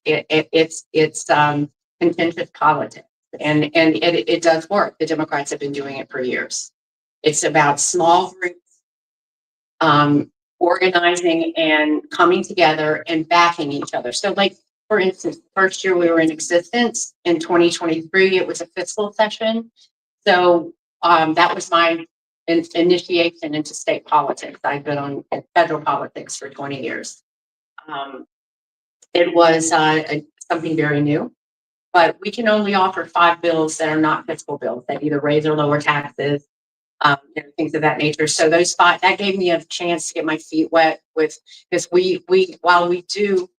contentious politics, and it does work. The Democrats have been doing it for years. It's about small groups organizing and coming together and backing each other. So, like for instance, the first year we were in existence in 2023, it was a fiscal session. So that was my initiation into state politics. I've been on federal politics for 20 years. It was something very new, but we can only offer 5 bills that are not fiscal bills that either raise or lower taxes, things of that nature. So those 5, that gave me a chance to get my feet wet with, because while we do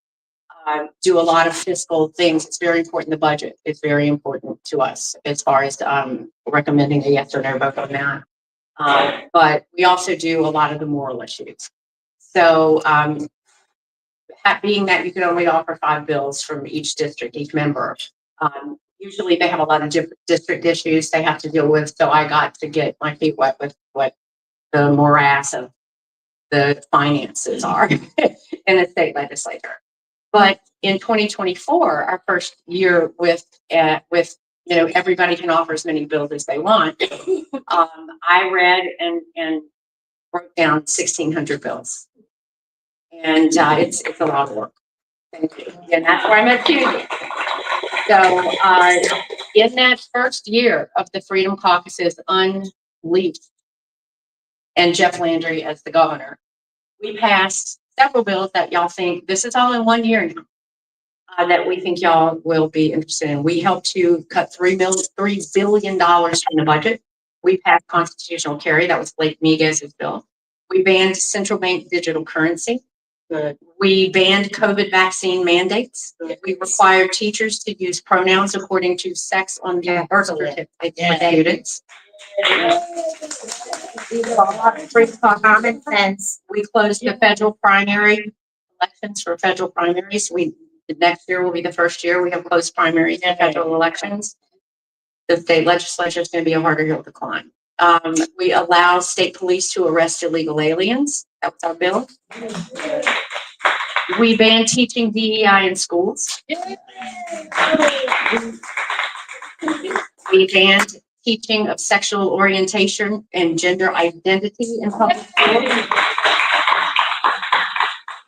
a lot of fiscal things, it's very important. The budget is very important to us as far as recommending a yes or no vote on that. But we also do a lot of the moral issues. So being that you can only offer 5 bills from each district, each member, usually they have a lot of different district issues they have to deal with. So I got to get my feet wet with what the morass of the finances are in the state legislature. But in 2024, our first year with everybody can offer as many bills as they want. I read and wrote down 1,600 bills, and it's a lot of work. Thank you. And that's where I met you. So in that first year of the Freedom Caucus's unleashed, and Jeff Landry as the governor, we passed several bills that y'all think this is all in 1 year now, that we think y'all will be interested in. We helped to cut $3 billion from the budget. We passed constitutional carry. That was Blake Miguez's bill. We banned central bank digital currency. Good. We banned COVID vaccine mandates. Good. We required teachers to use pronouns according to sex on their birth certificates for students. Common sense. We closed the federal primary elections for federal primaries. Next year will be the first year we have closed primaries and federal elections. The state legislature is going to be a harder hill to climb. We allow state police to arrest illegal aliens. That was our bill. We ban teaching DEI in schools. We banned teaching of sexual orientation and gender identity in public schools.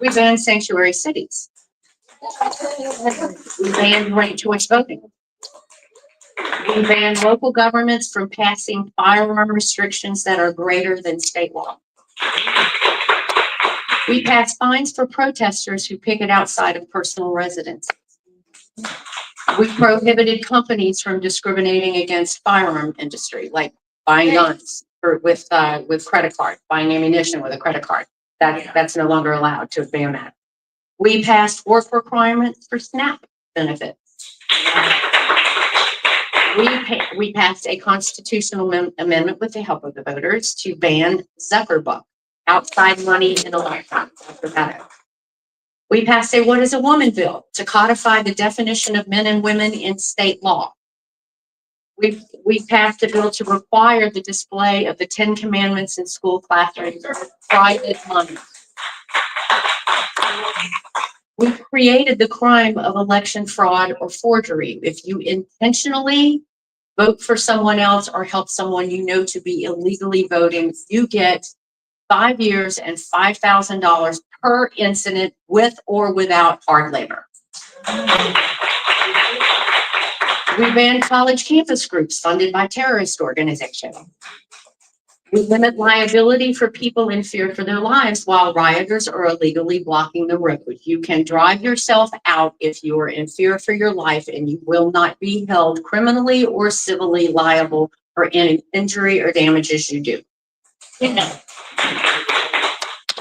We banned sanctuary cities. We banned ranked choice voting. We banned local governments from passing firearm restrictions that are greater than state law. We passed fines for protesters who picket outside of personal residences. We prohibited companies from discriminating against firearm industry, like buying guns with credit card, buying ammunition with a credit card. That's no longer allowed to ban that. We passed work requirements for SNAP benefits. We passed a constitutional amendment with the help of the voters to ban Zuckerbuck, outside money in a lifetime. We passed a What is a Woman bill to codify the definition of men and women in state law. We passed a bill to require the display of the 10 Commandments in school classrooms for private money. We created the crime of election fraud or forgery. If you intentionally vote for someone else or help someone you know to be illegally voting, you get 5 years and $5,000 per incident with or without hard labor. We banned college campus groups funded by terrorist organizations. We limit liability for people in fear for their lives while rioters are illegally blocking the road. You can drive yourself out if you are in fear for your life, and you will not be held criminally or civilly liable for any injury or damages you do.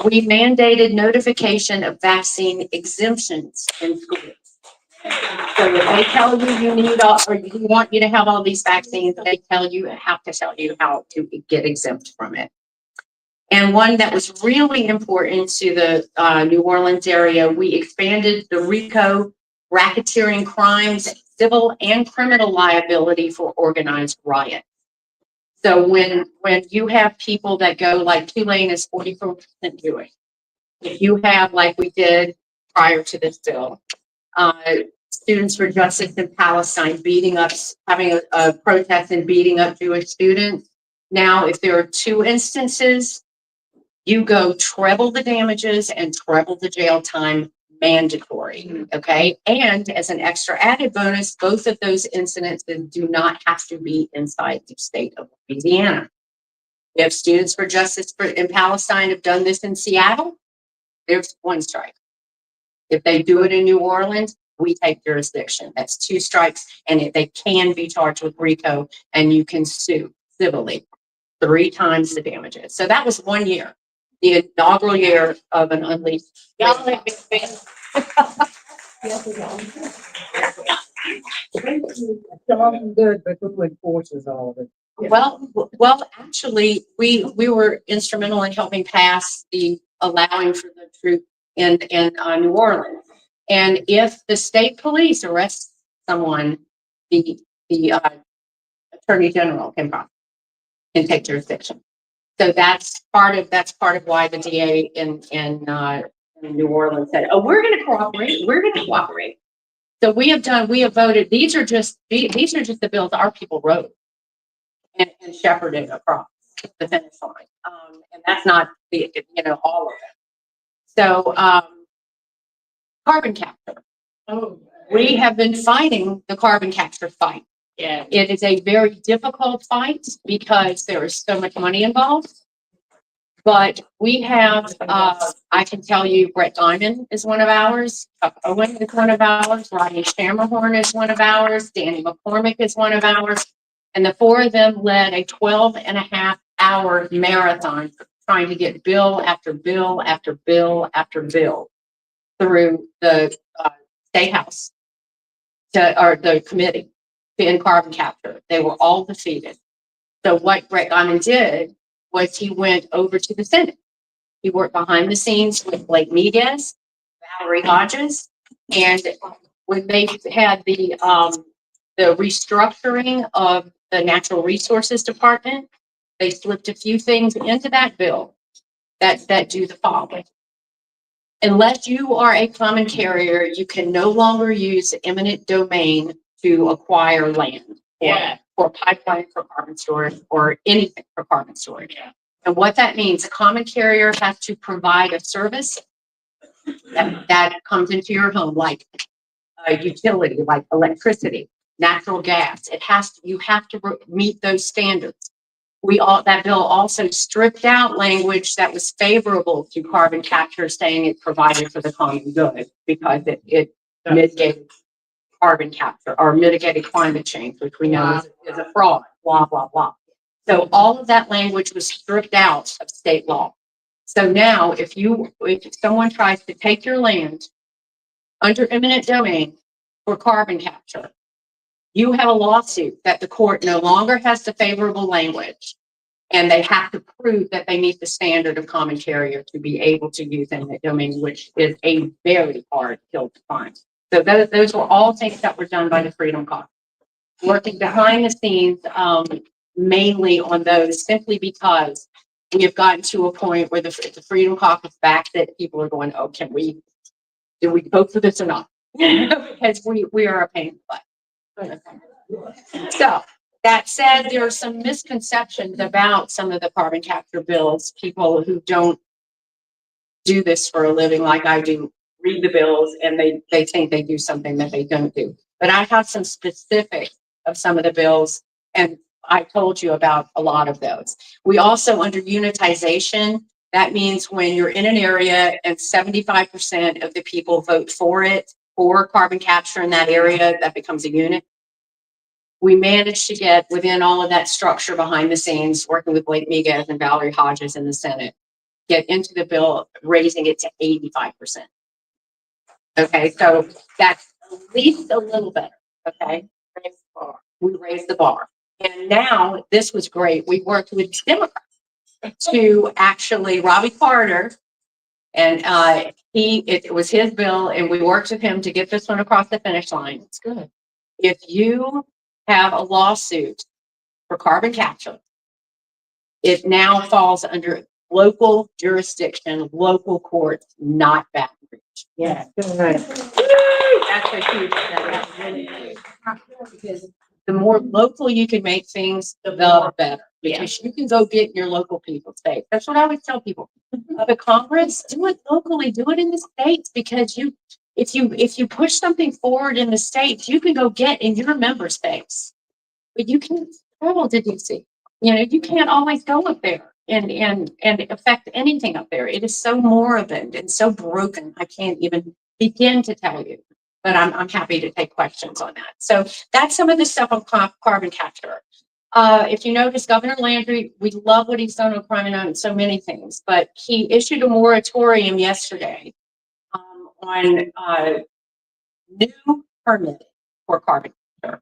We mandated notification of vaccine exemptions in schools. So if they tell you need or you want you to have all these vaccines, they have to tell you how to get exempt from it. And one that was really important to the New Orleans area, we expanded the RICO racketeering crimes, civil and criminal liability for organized riots. So when you have people that go like Tulane is 44% doing, if you have like we did prior to this bill, Students for Justice in Palestine having a protest and beating up Jewish students. Now, if there are 2 instances, you go treble the damages and treble the jail time mandatory, okay? And as an extra added bonus, both of those incidences do not have to be inside the state of Louisiana. If Students for Justice in Palestine have done this in Seattle, there's 1 strike. If they do it in New Orleans, we take jurisdiction. That's 2 strikes, and they can be charged with RICO, and you can sue civilly 3 times the damages. So that was 1 year, the inaugural year of an unleashed. Y'all make me feel. Sounds good, but who enforces all of it? Well, actually, we were instrumental in helping pass the allowing for the truth in New Orleans. And if the state police arrests someone, the attorney general can take jurisdiction. So that's part of why the DA in New Orleans said, "Oh, we're going to cooperate. We're going to cooperate." So we have voted. These are just the bills our people wrote and shepherded across the finish line. And that's not all of it. So carbon capture. Oh, We have been fighting the carbon capture fight. yeah. It is a very difficult fight because there is so much money involved. But we have, I can tell you, Brett Diamond is one of ours, Chuck Owen is one of ours, Rodney Shammerhorn is one of ours, Danny McCormick is one of ours. And the 4 of them led a 12.5-hour marathon trying to get bill after bill after bill after bill through the State House or the committee in carbon capture. They were all defeated. So what Brett Diamond did was he went over to the Senate. He worked behind the scenes with Blake Miguez, Valerie Hodges, and when they had the restructuring of the Natural Resources Department, they slipped a few things into that bill that do the following. Unless you are a common carrier, you can no longer use eminent domain to acquire land. Yeah. Or pipeline for carbon storage or anything for carbon storage. Yeah. And what that means, a common carrier has to provide a service that comes into your home, like a utility, like electricity, natural gas. You have to meet those standards. That bill also stripped out language that was favorable to carbon capture, saying it provided for the common good because it mitigated carbon capture or mitigated climate change, which we know is a fraud, blah, blah, blah. So all of that language was stripped out of state law. So now if someone tries to take your land under eminent domain for carbon capture, you have a lawsuit that the court no longer has the favorable language, and they have to prove that they meet the standard of common carrier to be able to use eminent domain, which is a very hard hill to climb. So those were all things that were done by the Freedom Caucus, working behind the scenes, mainly on those, simply because we have gotten to a point where the Freedom Caucus back that people are going, oh, do we vote for this or not? Because we are a pain in the butt. So that said, there are some misconceptions about some of the carbon capture bills. People who don't do this for a living like I do read the bills and they think they do something that they don't do. But I have some specifics of some of the bills, and I told you about a lot of those. We also, under unitization, that means when you're in an area and 75% of the people vote for carbon capture in that area, that becomes a unit. We managed to get within all of that structure behind the scenes, working with Blake Miguez and Valerie Hodges in the Senate, get into the bill, raising it to 85%. Okay, so that's at least a little better. Okay, we raised the bar. And now this was great. We worked with Democrats to actually, Robbie Carter And it was his bill, and we worked with him to get this one across the finish line. It's good. If you have a lawsuit for carbon capture, it now falls under local jurisdiction, local courts, not Baton Rouge. Yeah. That's a huge step. Because the more local you can make things, the better. Because you can go get your local people safe. That's what I always tell people. The Congress, do it locally, do it in the states, because if you push something forward in the states, you can go get in your member states. But you can't travel to DC. You know, you can't always go up there and affect anything up there. It is so moribund and so broken. I can't even begin to tell you. But I'm happy to take questions on that. So that's some of the stuff on carbon capture. If you notice, Governor Landry, we love what he's done on crime and so many things, but he issued a moratorium yesterday on new permit for carbon capture.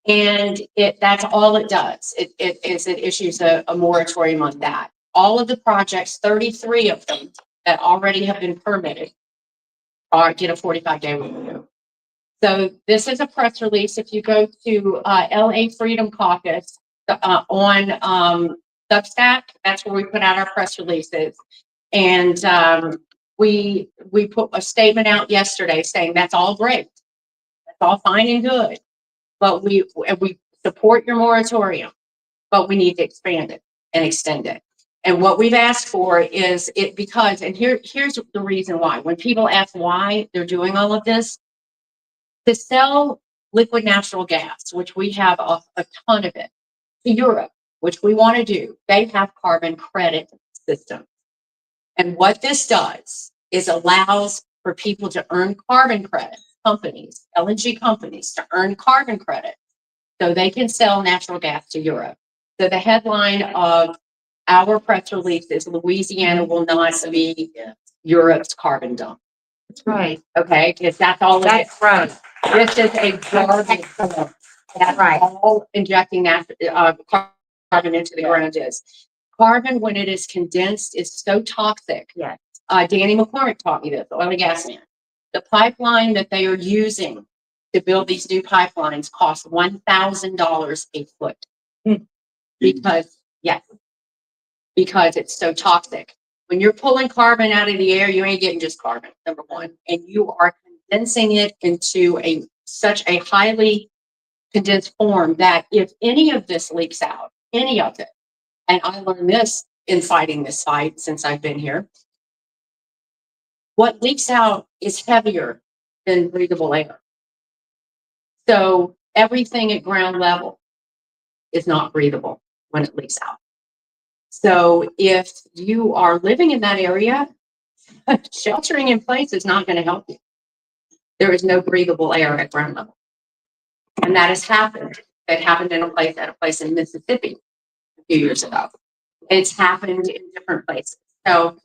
And that's all it does. It issues a moratorium on that. All of the projects, 33 of them that already have been permitted, get a 45-day review. So this is a press release. If you go to LA Freedom Caucus on Substack, that's where we put out our press releases. And we put a statement out yesterday saying that's all great. That's all fine and good. But we support your moratorium, but we need to expand it and extend it. And what we've asked for is because here's the reason why. When people ask why they're doing all of this, to sell liquid natural gas, which we have a ton of it, to Europe, which we want to do, they have carbon credit systems. And what this does is allows for people to earn carbon credits, companies, LNG companies, to earn carbon credits so they can sell natural gas to Europe. So the headline of our press release is Louisiana will not be Europe's carbon dump. That's right. Okay, because that's all it is. That's right. This is a garbage form. That's Right. all injecting that carbon into the ground is. Carbon, when it is condensed, is so toxic. Yes. Danny McCormick taught me this, the oil and gas man. The pipeline that they are using to build these new pipelines costs $1,000 a foot. Because it's so toxic. When you're pulling carbon out of the air, you ain't getting just carbon, number one, and you are condensing it into such a highly condensed form that if any of this leaks out, any of it, and I learned this in fighting this fight since I've been here, what leaks out is heavier than breathable air. So everything at ground level is not breathable when it leaks out. So if you are living in that area, sheltering in place is not going to help you. There is no breathable air at ground level. And that has happened. It happened at a place in Mississippi a few years ago. It's happened in different places. So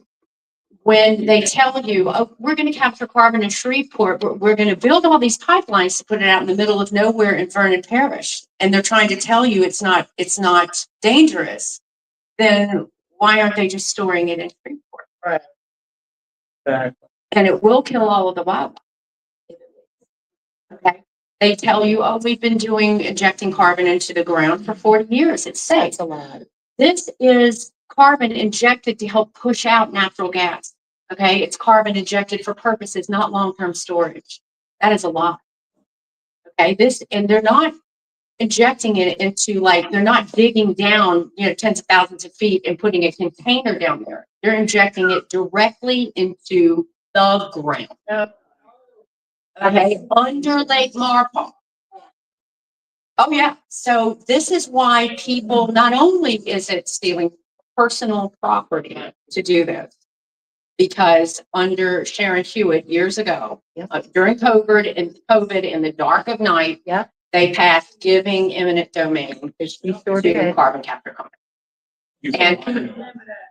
when they tell you, oh, we're going to capture carbon in Shreveport, we're going to build all these pipelines to put it out in the middle of nowhere in Vernon Parish, and they're trying to tell you it's not dangerous, then why aren't they just storing it in Shreveport? Right. Exactly. And it will kill all of the wildlife. Okay. They tell you, oh, we've been injecting carbon into the ground for 40 years. It's safe. That's a lot. This is carbon injected to help push out natural gas. Okay. It's carbon injected for purposes, not long-term storage. That is a lot. Okay. And they're not injecting it into they're not digging down, tens of thousands of feet and putting a container down there. They're injecting it directly into the ground. Okay, under Lake Marpole. Oh yeah. So this is why people, not only is it stealing personal property to do this, because under Sharon Hewitt years ago, during COVID in the dark of night, they passed giving eminent domain because she to carbon capture company.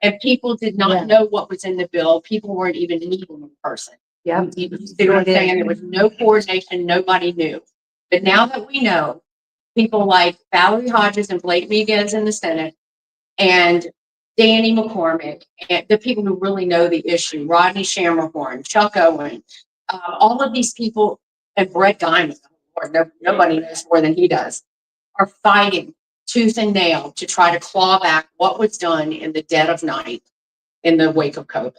And people did not know what was in the bill. People weren't even meeting in person. Yeah. You see what I'm saying? There was no coordination. Nobody knew. But now that we know, people like Valerie Hodges and Blake Miguez in the Senate and Danny McCormick, and the people who really know the issue, Rodney Shammerhorn, Chuck Owen, all of these people, and Brett Guyman, or nobody knows more than he does, are fighting tooth and nail to try to claw back what was done in the dead of night in the wake of COVID.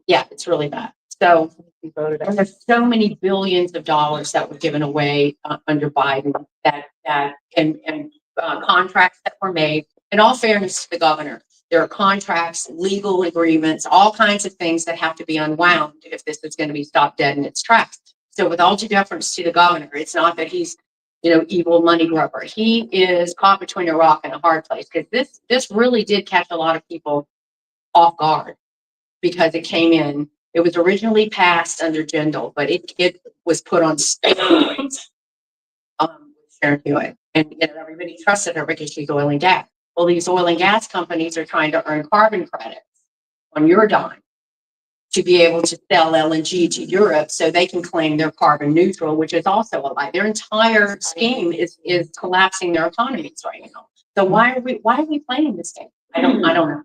Yeah, it's really bad. So, and there's so many billions of dollars that were given away under Biden and contracts that were made. In all fairness to the governor, there are contracts, legal agreements, all kinds of things that have to be unwound if this is going to be stopped dead in its tracks. So with all due deference to the governor, it's not that he's, evil money grubber. He is caught between a rock and a hard place, because this really did catch a lot of people off guard, because it came in. It was originally passed under Jindal, but it was put on steroids. Sharon Hewitt, and everybody trusted her because she's oil and gas. Well, these oil and gas companies are trying to earn carbon credits on your dime to be able to sell LNG to Europe, so they can claim they're carbon neutral, which is also a lie. Their entire scheme is collapsing their economies right now. So why are we playing this game? I don't know.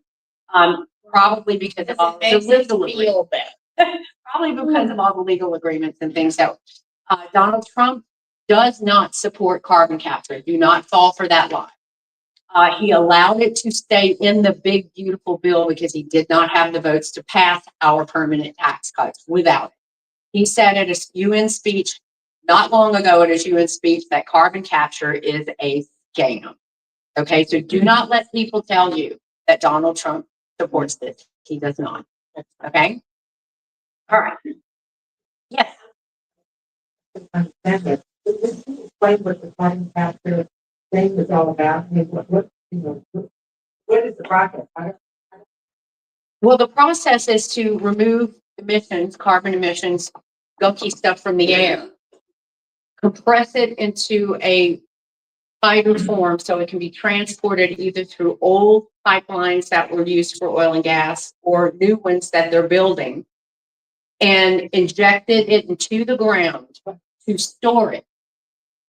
Probably because of all the legal agreements. Probably because of all the legal agreements and things that Donald Trump does not support carbon capture. Do not fall for that lie. He allowed it to stay in the big, beautiful bill because he did not have the votes to pass our permanent tax cuts without it. He said at a UN speech not long ago, at his UN speech, that carbon capture is a scam. Okay, so do not let people tell you that Donald Trump supports this. He does not. Okay? All right. Yes. Explain what the carbon capture thing was all about. I mean, what is the process? Well, the process is to remove emissions, carbon emissions, gunky stuff from the air, compress it into a fiber form so it can be transported either through old pipelines that were used for oil and gas or new ones that they're building, and injected it into the ground to store it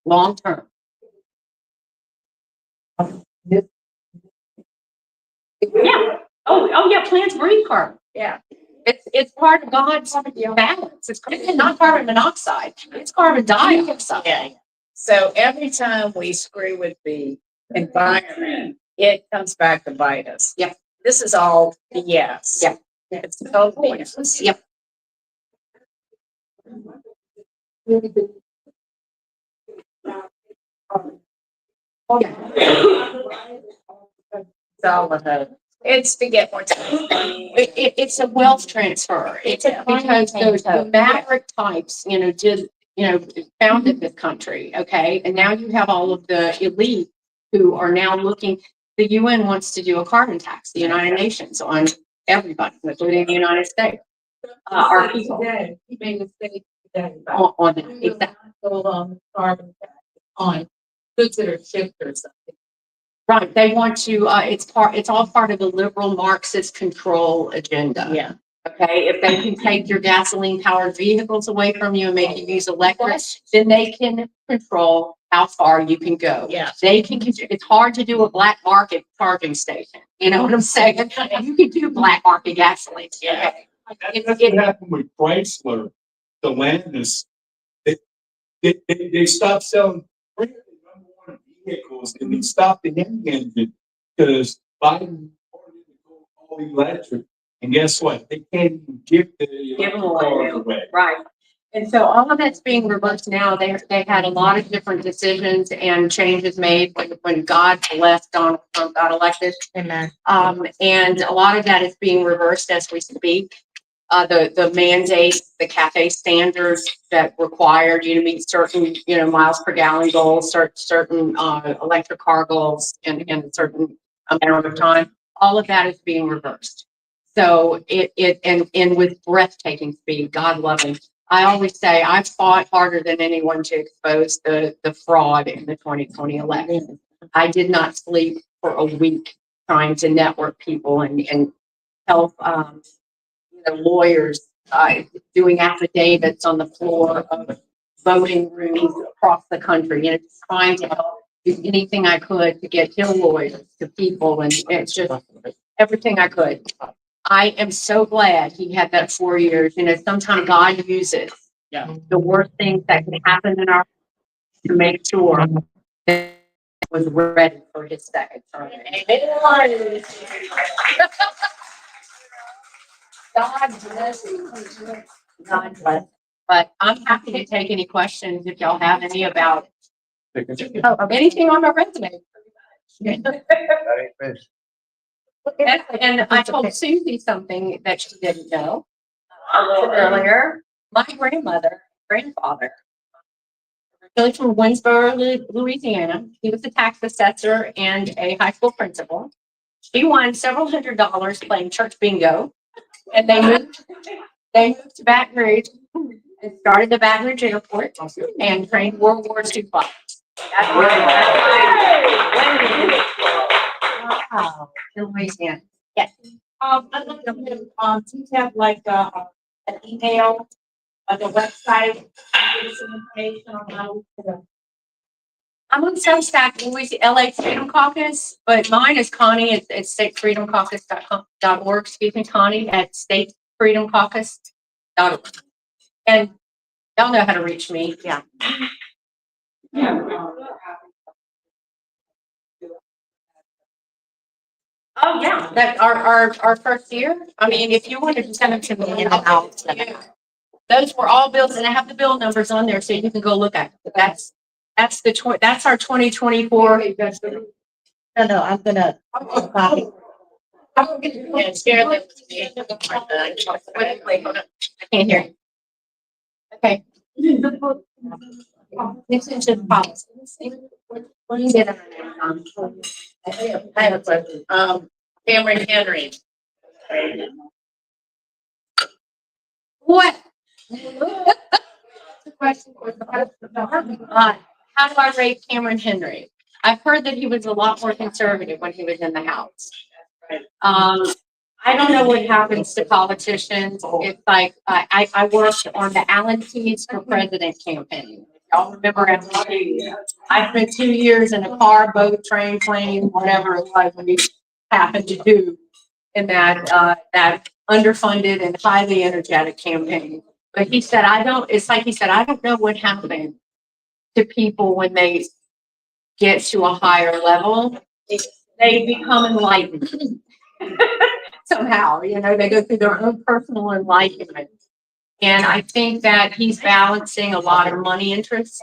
long term. Yeah. Oh yeah. Plants breathe carbon. Yeah. It's part of God's balance. It's not carbon monoxide. It's carbon dioxide. Yeah. So every time we screw with the environment, it comes back to bite us. Yeah. This is all BS. Yeah. It's total BS. Yep. It's to get more time. It's a wealth transfer. It's because the maverick types, founded this country. Okay. And now you have all of the elite who are now looking. The UN wants to do a carbon tax, the United Nations, on everybody, including the United States. Our people. He made a statement today On that. Exactly. Carbon tax on goods that are shipped or something. Right. They want to, it's all part of the liberal Marxist control agenda. Yeah. Okay. If they can take your gasoline powered vehicles away from you and make you use electric, then they can control how far you can go. Yeah. They can, it's hard to do a black market charging station. You know what I'm saying? You can do black market gasoline. Yeah. Okay. That's what happened with Chrysler, the Landis. They stopped selling #1 vehicles, and they stopped the engine because Biden ordered it to go all electric. And guess what? They can't even give the them cars away. Right. And so all of that's being reversed now. They had a lot of different decisions and changes made when God blessed Donald Trump got elected. Amen. And a lot of that is being reversed as we speak. The mandates, the CAFE standards that required you to meet certain, miles per gallon goals, certain electric car goals in a certain amount of time. All of that is being reversed. So and with breathtaking speed, God love him. I always say I've fought harder than anyone to expose the fraud in the 2020 election. I did not sleep for a week trying to network people and help lawyers doing affidavits on the floor of voting rooms across the country, just trying to help do anything I could to get Hill lawyers to people, and it's just everything I could. I am so glad he had that 4 years. You know, sometimes God uses the worst things that can happen in our to make sure that it was ready for his second term. God bless you. God bless. But I'm happy to take any questions if y'all have any about anything on my resume. And I told Susie something that she didn't know earlier. My grandfather, originally from Winsboro, Louisiana. He was a tax assessor and a high school principal. He won several $100s playing church bingo, and they moved to Baton Rouge and started the Baton Rouge Airport and trained World War II pilots. Wow, Louisiana. Yes. I'd like to, do you have like, an email, the website, give us some information on how to. I'm on Substack, LA Freedom Caucus, but mine is Connie at statefreedomcaucus.org. Excuse me, Connie at statefreedomcaucus.org. And y'all know how to reach me. Yeah. Oh, yeah, that our first year. I mean, if you wanted to send them to me, and I'll send them. Those were all bills, and I have the bill numbers on there, so you can go look at it. That's our 2024. No, I'm gonna. I'm gonna share them with me. Wait, hold on. I can't hear you. Okay. This is just policy. What do you get on Amazon? I have a question. Cameron Henry. What? How do I rate Cameron Henry? I've heard that he was a lot more conservative when he was in the House. I don't know what happens to politicians. It's like, I worked on the Allen Keys for President campaign. Y'all remember Allen? I spent 2 years in a car, boat, train, plane, whatever it was we happened to do in that underfunded and highly energetic campaign. But he said, it's like he said, I don't know what happened to people when they get to a higher level. They become enlightened. Somehow, you know, they go through their own personal enlightenment. And I think that he's balancing a lot of money interests.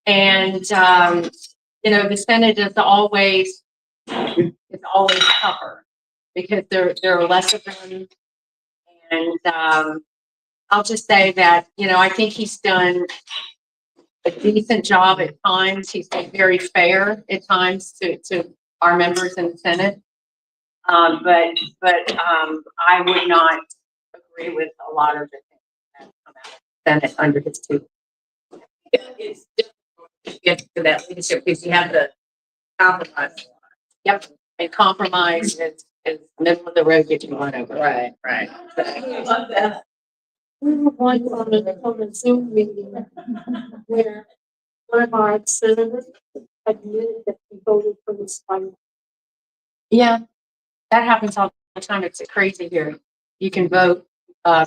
And, you know, the Senate is always tougher because there are less of them. And I'll just say that, you know, I think he's done a decent job at times. He's been very fair at times to our members in the Senate. But I would not agree with a lot of the things that come out of the Senate under his two. It's difficult to get to that leadership because you have to compromise. Yep, and compromise is middle of the road get you run over. Right. I love that. We were one on a Zoom meeting where one of our senators admitted that he voted for this fight. Yeah, that happens all the time. It's crazy here. You can vote,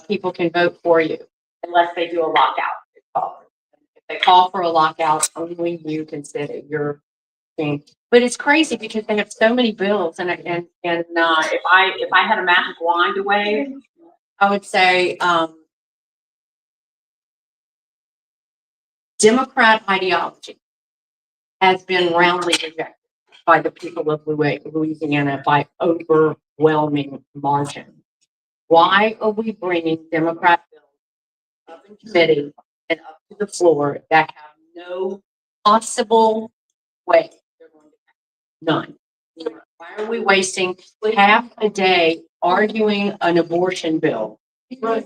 people can vote for you unless they do a lockout. If they call for a lockout, only you can sit at your thing. But it's crazy because they have so many bills, and if I had a magic wand to wave, I would say Democrat ideology has been roundly rejected by the people of Louisiana by overwhelming margin. Why are we bringing Democrat bills up in committee and up to the floor that have no possible way they're going to pass? None. Why are we wasting half a day arguing an abortion bill? I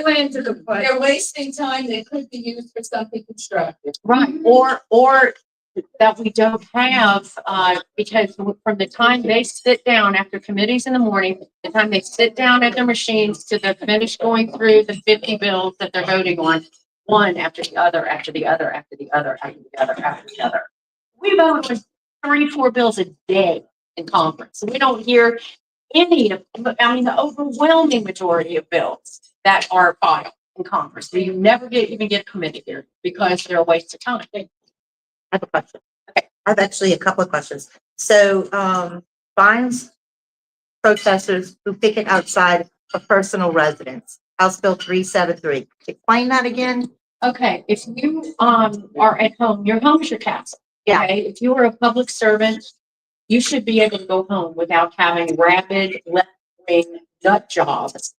went to the point. They're wasting time that could be used for something constructive. Right, or that we don't have, because from the time they sit down after committees in the morning, the time they sit down at their machines to the finish going through the 50 bills that they're voting on, one after the other, after the other, after the other, after the other, after the other. We vote on 3-4 bills a day in Congress. We don't hear any of, I mean, the overwhelming majority of bills that are filed in Congress. You never even get committee here because they're a waste of time. I have a question. Okay, I have actually a couple of questions. So, fines protesters who picket outside of personal residence. House Bill 373. Explain that again. Okay, if you are at home, your home is your castle. Yeah. Okay, if you are a public servant, you should be able to go home without having rabid left-wing nut jobs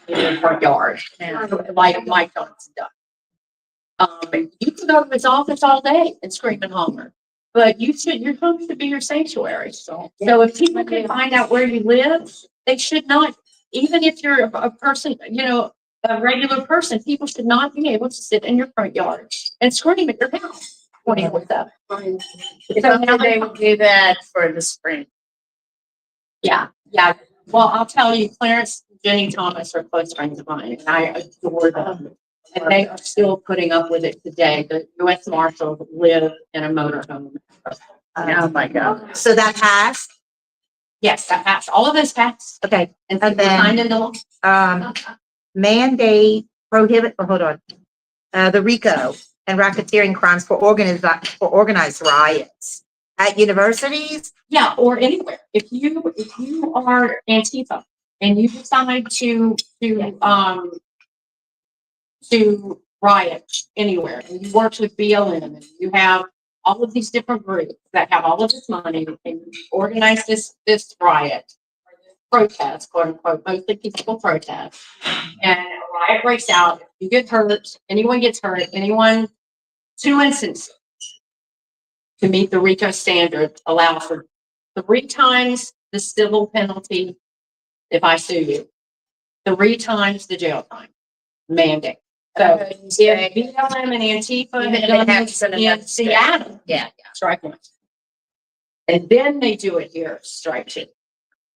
in your front yard, like Mike Johnson does. You can go to his office all day and scream and holler, but your home should be your sanctuary. So if people can find out where you live, they should not, even if you're a person, a regular person, people should not be able to sit in your front yard and scream at your house 24/7. So now they would do that for the spring. Yeah. Well, I'll tell you, Clarence and Jenny Thomas are close friends of mine, and I adore them. And they are still putting up with it today. The U.S. Marshals live in a motorhome. Oh, my God. So that passed. Yes, that passed. All of this passed. Okay. And And then then- signed into law. Mandate prohibit, hold on. The RICO and racketeering crimes for organized riots at universities. Yeah, or anywhere. If you are Antifa and you decide to riot anywhere, and you work with BLM, and you have all of these different groups that have all of this money, and you organize this riot, protest, quote unquote, mostly peaceful protest, and a riot breaks out, you get hurt, anyone gets hurt, anyone, 2 instances to meet the RICO standard allow for 3 times the civil penalty if I sue you, 3 times the jail time mandate. So if BLM and Antifa had done this in Seattle, strike 1. And then they do it here, strike 2.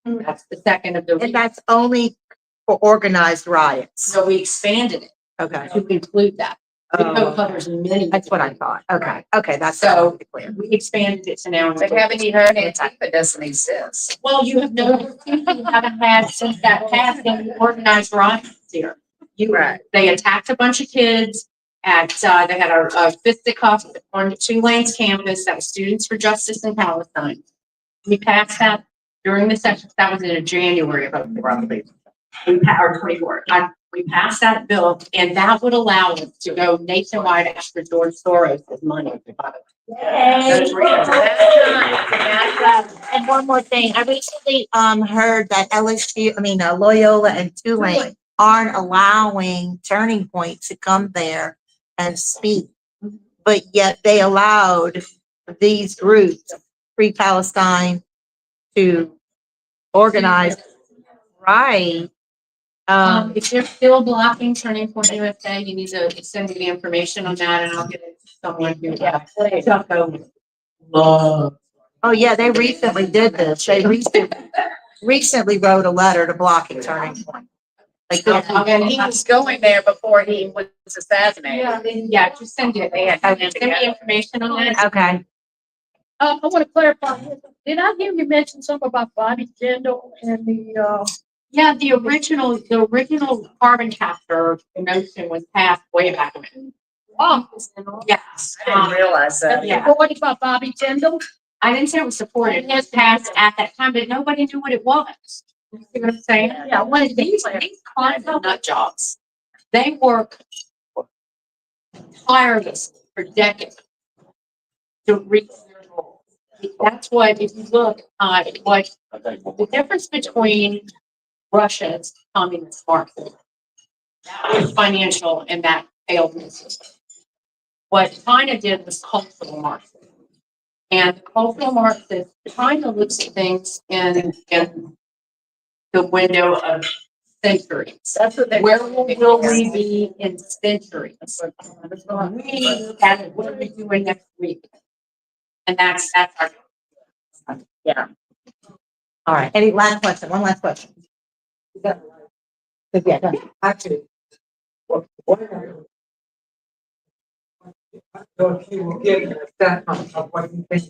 That's the second of the. And that's only for organized riots. So we expanded it Okay. to include that. RICO Oh, covers many. that's what I thought. Okay. Okay. That's So clear. we expanded it to now. But haven't you heard Antifa doesn't exist? Well, you have no, you haven't had since that passed any organized riots here. Right. They attacked a bunch of kids at, they had a fisticuff on Tulane's campus that was Students for Justice in Palestine. We passed that during the session, that was in January of 2024. Or 24. We passed that bill, and that would allow us to go nationwide after George Soros' money. And one more thing, I recently heard that Loyola and Tulane aren't allowing Turning Point to come there and speak, but yet they allowed these groups, Free Palestine, to organize. Right. If you're still blocking Turning Point USA, you need to send me the information on that, and I'll get it to someone who. Chuck over. Oh, yeah, they recently did this. They recently wrote a letter to blocking Turning Point. Like, And he was going there before he was assassinated. Yeah, just send it. Send me information on that. okay. I want to clarify, did I hear you mention something about Bobby Jindal and the, Yeah, the original carbon capture notion was passed way back when. oh, Yes. I didn't realize that. Yeah. what about Bobby Jindal? I didn't say it was supported. It was passed at that time, but nobody knew what it was. You see what I'm saying? Yeah, what is These clients are nut jobs. They work tirelessly for decades to reach their goals. That's what, if you look at what the difference between Russia's communist Marxism, that was financial and that failed the system. What China did was cultural Marxism. And cultural Marxism, China looks at things in the window of centuries. That's what they. Where will we be in centuries? We look at it, what are we doing next week? And that's our. Yeah. All right. Any last question? One last question. Yeah, go ahead. Actually, So if you will give an assessment of what you think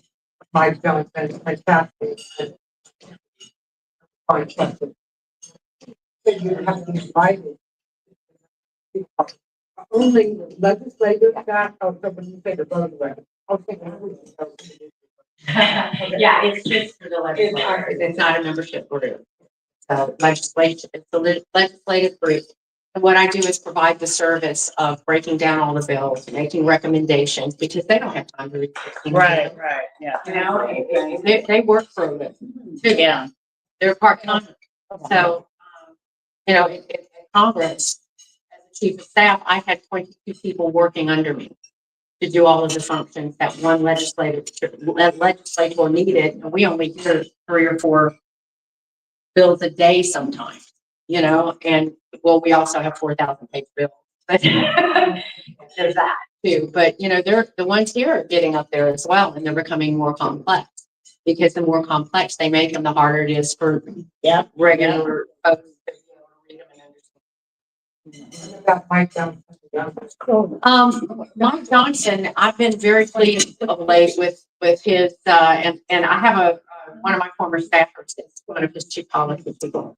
Mike Johnson and Kathy and then you have to invite only legislators that, or so when you say the vote, I was thinking, Yeah, it's just for the legislature. It's not a membership group. So legislature, it's a legislative group. And what I do is provide the service of breaking down all the bills, making recommendations, because they don't have time to read. 16 bills. Right, yeah. You know, they work for a living. Yeah. They're part-time. So, you know, in Congress, as a chief of staff, I had 22 people working under me to do all of the functions that one legislator needed. And we only hear 3 or 4 bills a day sometimes, you know, and well, we also have 4,000 page bills. But there's that too. But, you know, they're the ones here are getting up there as well, and they're becoming more complex. Because the more complex they make them, the harder it is for regular folks to be able to read them and understand. about Mike Johnson. Mike Johnson, I've been very pleased of late with his, and I have one of my former staffers is one of his chief policy people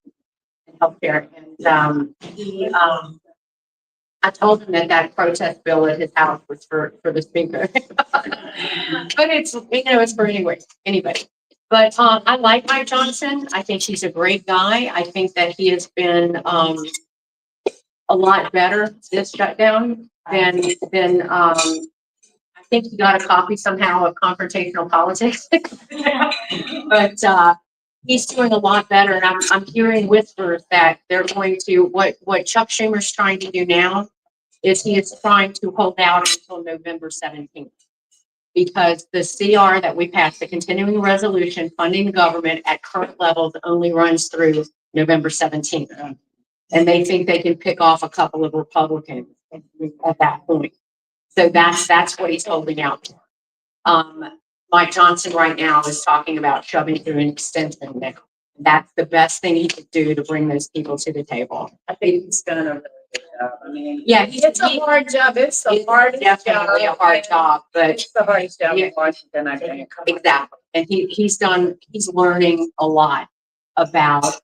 in healthcare. And, I told him that protest bill at his house was for the speaker. But it's, you know, it's for anybody. But, I like Mike Johnson. I think he's a great guy. I think that he has been, a lot better this shutdown than I think he got a copy somehow of Confrontational Politics. But he's doing a lot better, and I'm hearing whispers that they're going to what Chuck Schumer's trying to do now is he is trying to hold out until November 17th. Because the CR that we passed, the continuing resolution funding the government at current levels only runs through November 17th. And they think they can pick off a couple of Republicans at that point. So that's what he's holding out for. Mike Johnson right now is talking about shoving through an extension now. That's the best thing he could do to bring those people to the table. I think he's done a really good job. I mean, Yeah, It's a hard job. It's the hardest job. definitely a hard job, but it's the hardest job Yeah. in Washington, I think. exactly. And he's learning a lot about,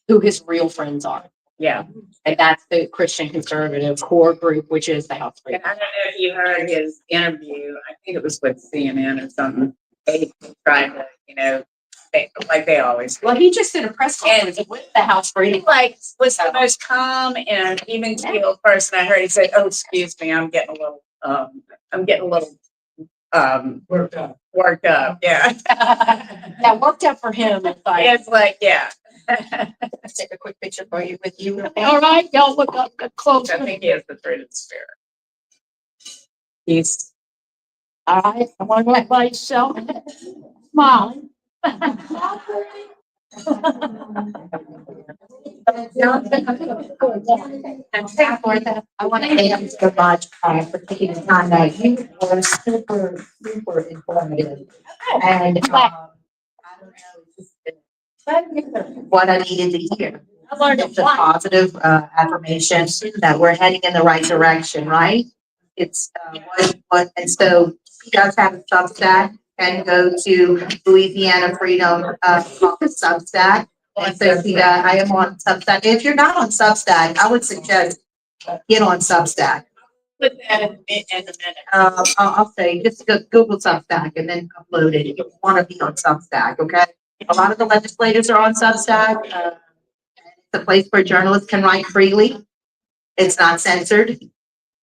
who his real friends are. Yeah. And that's the Christian conservative core group, which is the House And Freedom. I don't know if you heard his interview. I think it was with CNN or something. They tried to, you know, like they always. Well, he just did a press conference with the House He Freedom. like was the most calm and even keeled person I heard. He said, "Oh, excuse me, I'm getting a little worked up." Yeah. That worked out for him. It's like, yeah. Let's take a quick picture for you with you. All right, y'all look up close. I think he has the fruit of the spirit. He's All right, I want to go by yourself. Smiling. I want to thank you so much for taking the time out. You were super, super informative. And I don't know, it's just what I needed to hear. I learned a It's a lot. positive affirmation that we're heading in the right direction, right? It's and so he does have a Substack, and go to Louisiana Freedom Caucus Substack. And so I am on Substack. If you're not on Substack, I would suggest get on Substack. Put that in a minute. I'll say just go Google Substack and then upload it if you want to be on Substack. Okay. A lot of the legislators are on Substack. It's a place where journalists can write freely. It's not censored.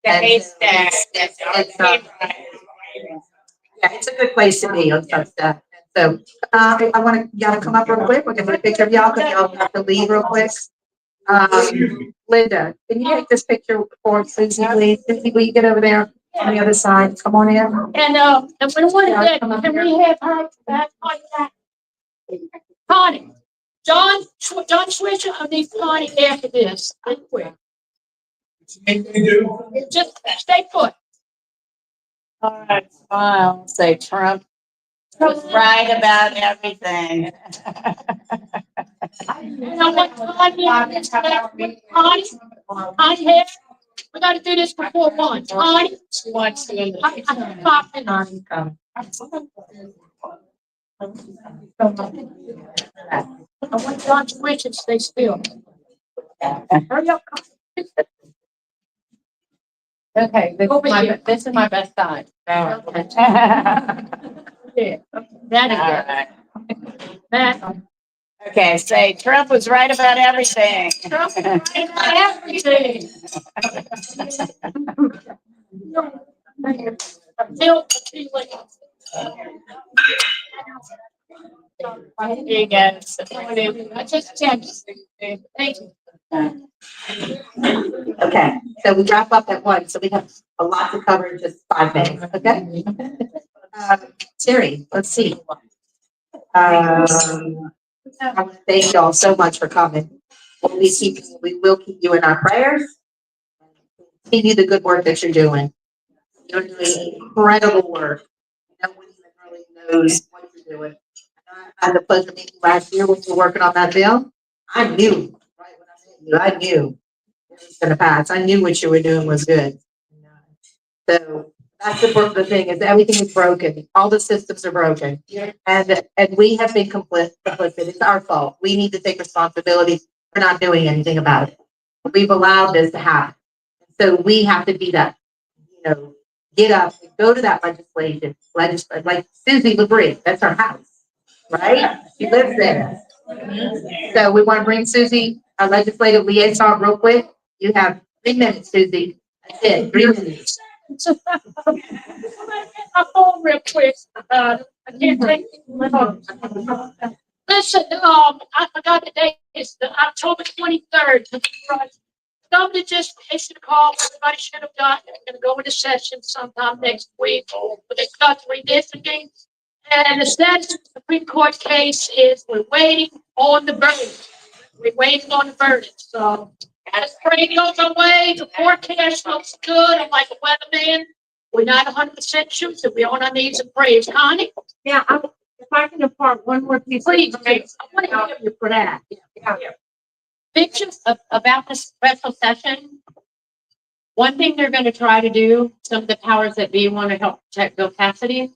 Yeah, It's a good place to be on Substack. So I want y'all to come up real quick. We're gonna take a picture of y'all because y'all have to leave real quick. Linda, can you take this picture for Susie, please? Susie, will you get over there on the other side? Come on in. And when what is that? Can we have her back on that? Connie, John Switcher, I need Connie after this. I quit. Just stay put. All right, smile. Say Trump was right about everything. And I want Connie on this left with Connie Hair. We gotta do this before 1. Connie? She wants to. I popped in on. I want John to reach and stay still. Hurry up. Okay, this is my best side. Yeah. That again. That. Okay, say Trump was right about everything. Trump is right about everything. Milk, tea, like. Here you go. I just text. Thank you. Okay, so we wrap up at 1, so we have a lot to cover in just 5 minutes, okay? Terry, let's see. I want to thank y'all so much for coming. We will keep you in our prayers. Continue the good work that you're doing. You're doing incredible work. No one even really knows what you're doing. I had the pleasure of meeting you last year when you were working on that bill. I knew, right when I met you, I knew it was gonna pass. I knew what you were doing was good. So that's the thing is everything is broken. All the systems are broken. And we have been complicit. It's our fault. We need to take responsibility for not doing anything about it. We've allowed this to happen. So we have to be that, get up and go to that legislation, like Susie LaBrie, that's her house, right? She lives there. So we want to bring Susie, our legislative liaison, real quick. You have 3 minutes, Susie. That's it, 3 minutes. My phone real quick. I can't take it. Listen, I forgot the date. It's the October 23rd. Somebody just issued a call. Everybody should have gotten it. We're gonna go into session sometime next week. But it's got redistricting. And the status of the Supreme Court case is we're waiting on the verdict. We're waiting on the verdict. So as pray goes our way, the forecast looks good. I'm like a weatherman. We're not 100% sure, so we're on our knees and prayers. Connie? Yeah, if I can impart one more piece. Please, I want to hear you for that. Pictures about the special session. One thing they're going to try to do, some of the powers that be want to help protect Bill Cassidy.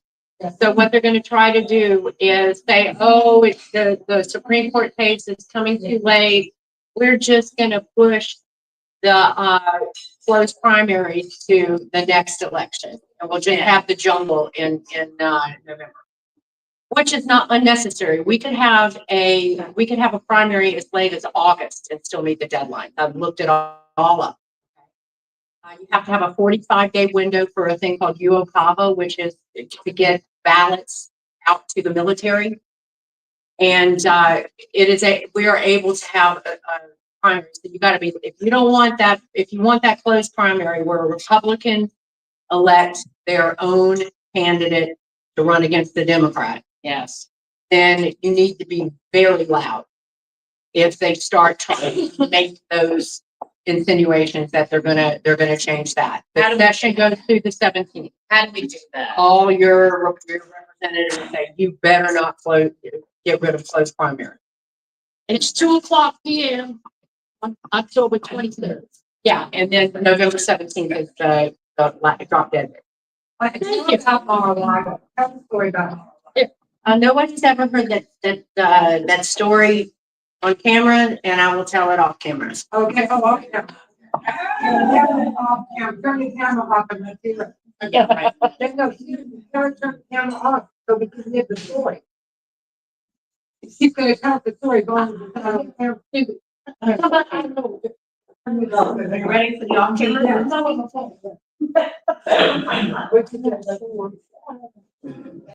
So what they're going to try to do is say, oh, it's the Supreme Court case is coming too late. We're just going to push the closed primaries to the next election. And we'll just have the jungle in November. Which is not unnecessary. We could have a primary as late as August and still meet the deadline. I've looked it all up. You have to have a 45-day window for a thing called UOCAVA, which is to get ballots out to the military. And we are able to have a primary. So you got to be, if you want that closed primary where a Republican elect their own candidate to run against the Democrat. Yes. Then you need to be very loud if they start trying to make those insinuations that they're gonna change that. The session goes through the 17th. How do we do that? All your representatives say you better not get rid of closed primary. It's 2:00 p.m. on October 23rd. Yeah, and then November 17th is the drop dead. Thank you. Tell the story about. No one has ever heard that story on camera, and I will tell it off camera. Okay, okay. Turn the camera off and let's see what. No, you turn the camera off so we can hear the story. She's gonna tell the story going to the camera. Ready for the off camera?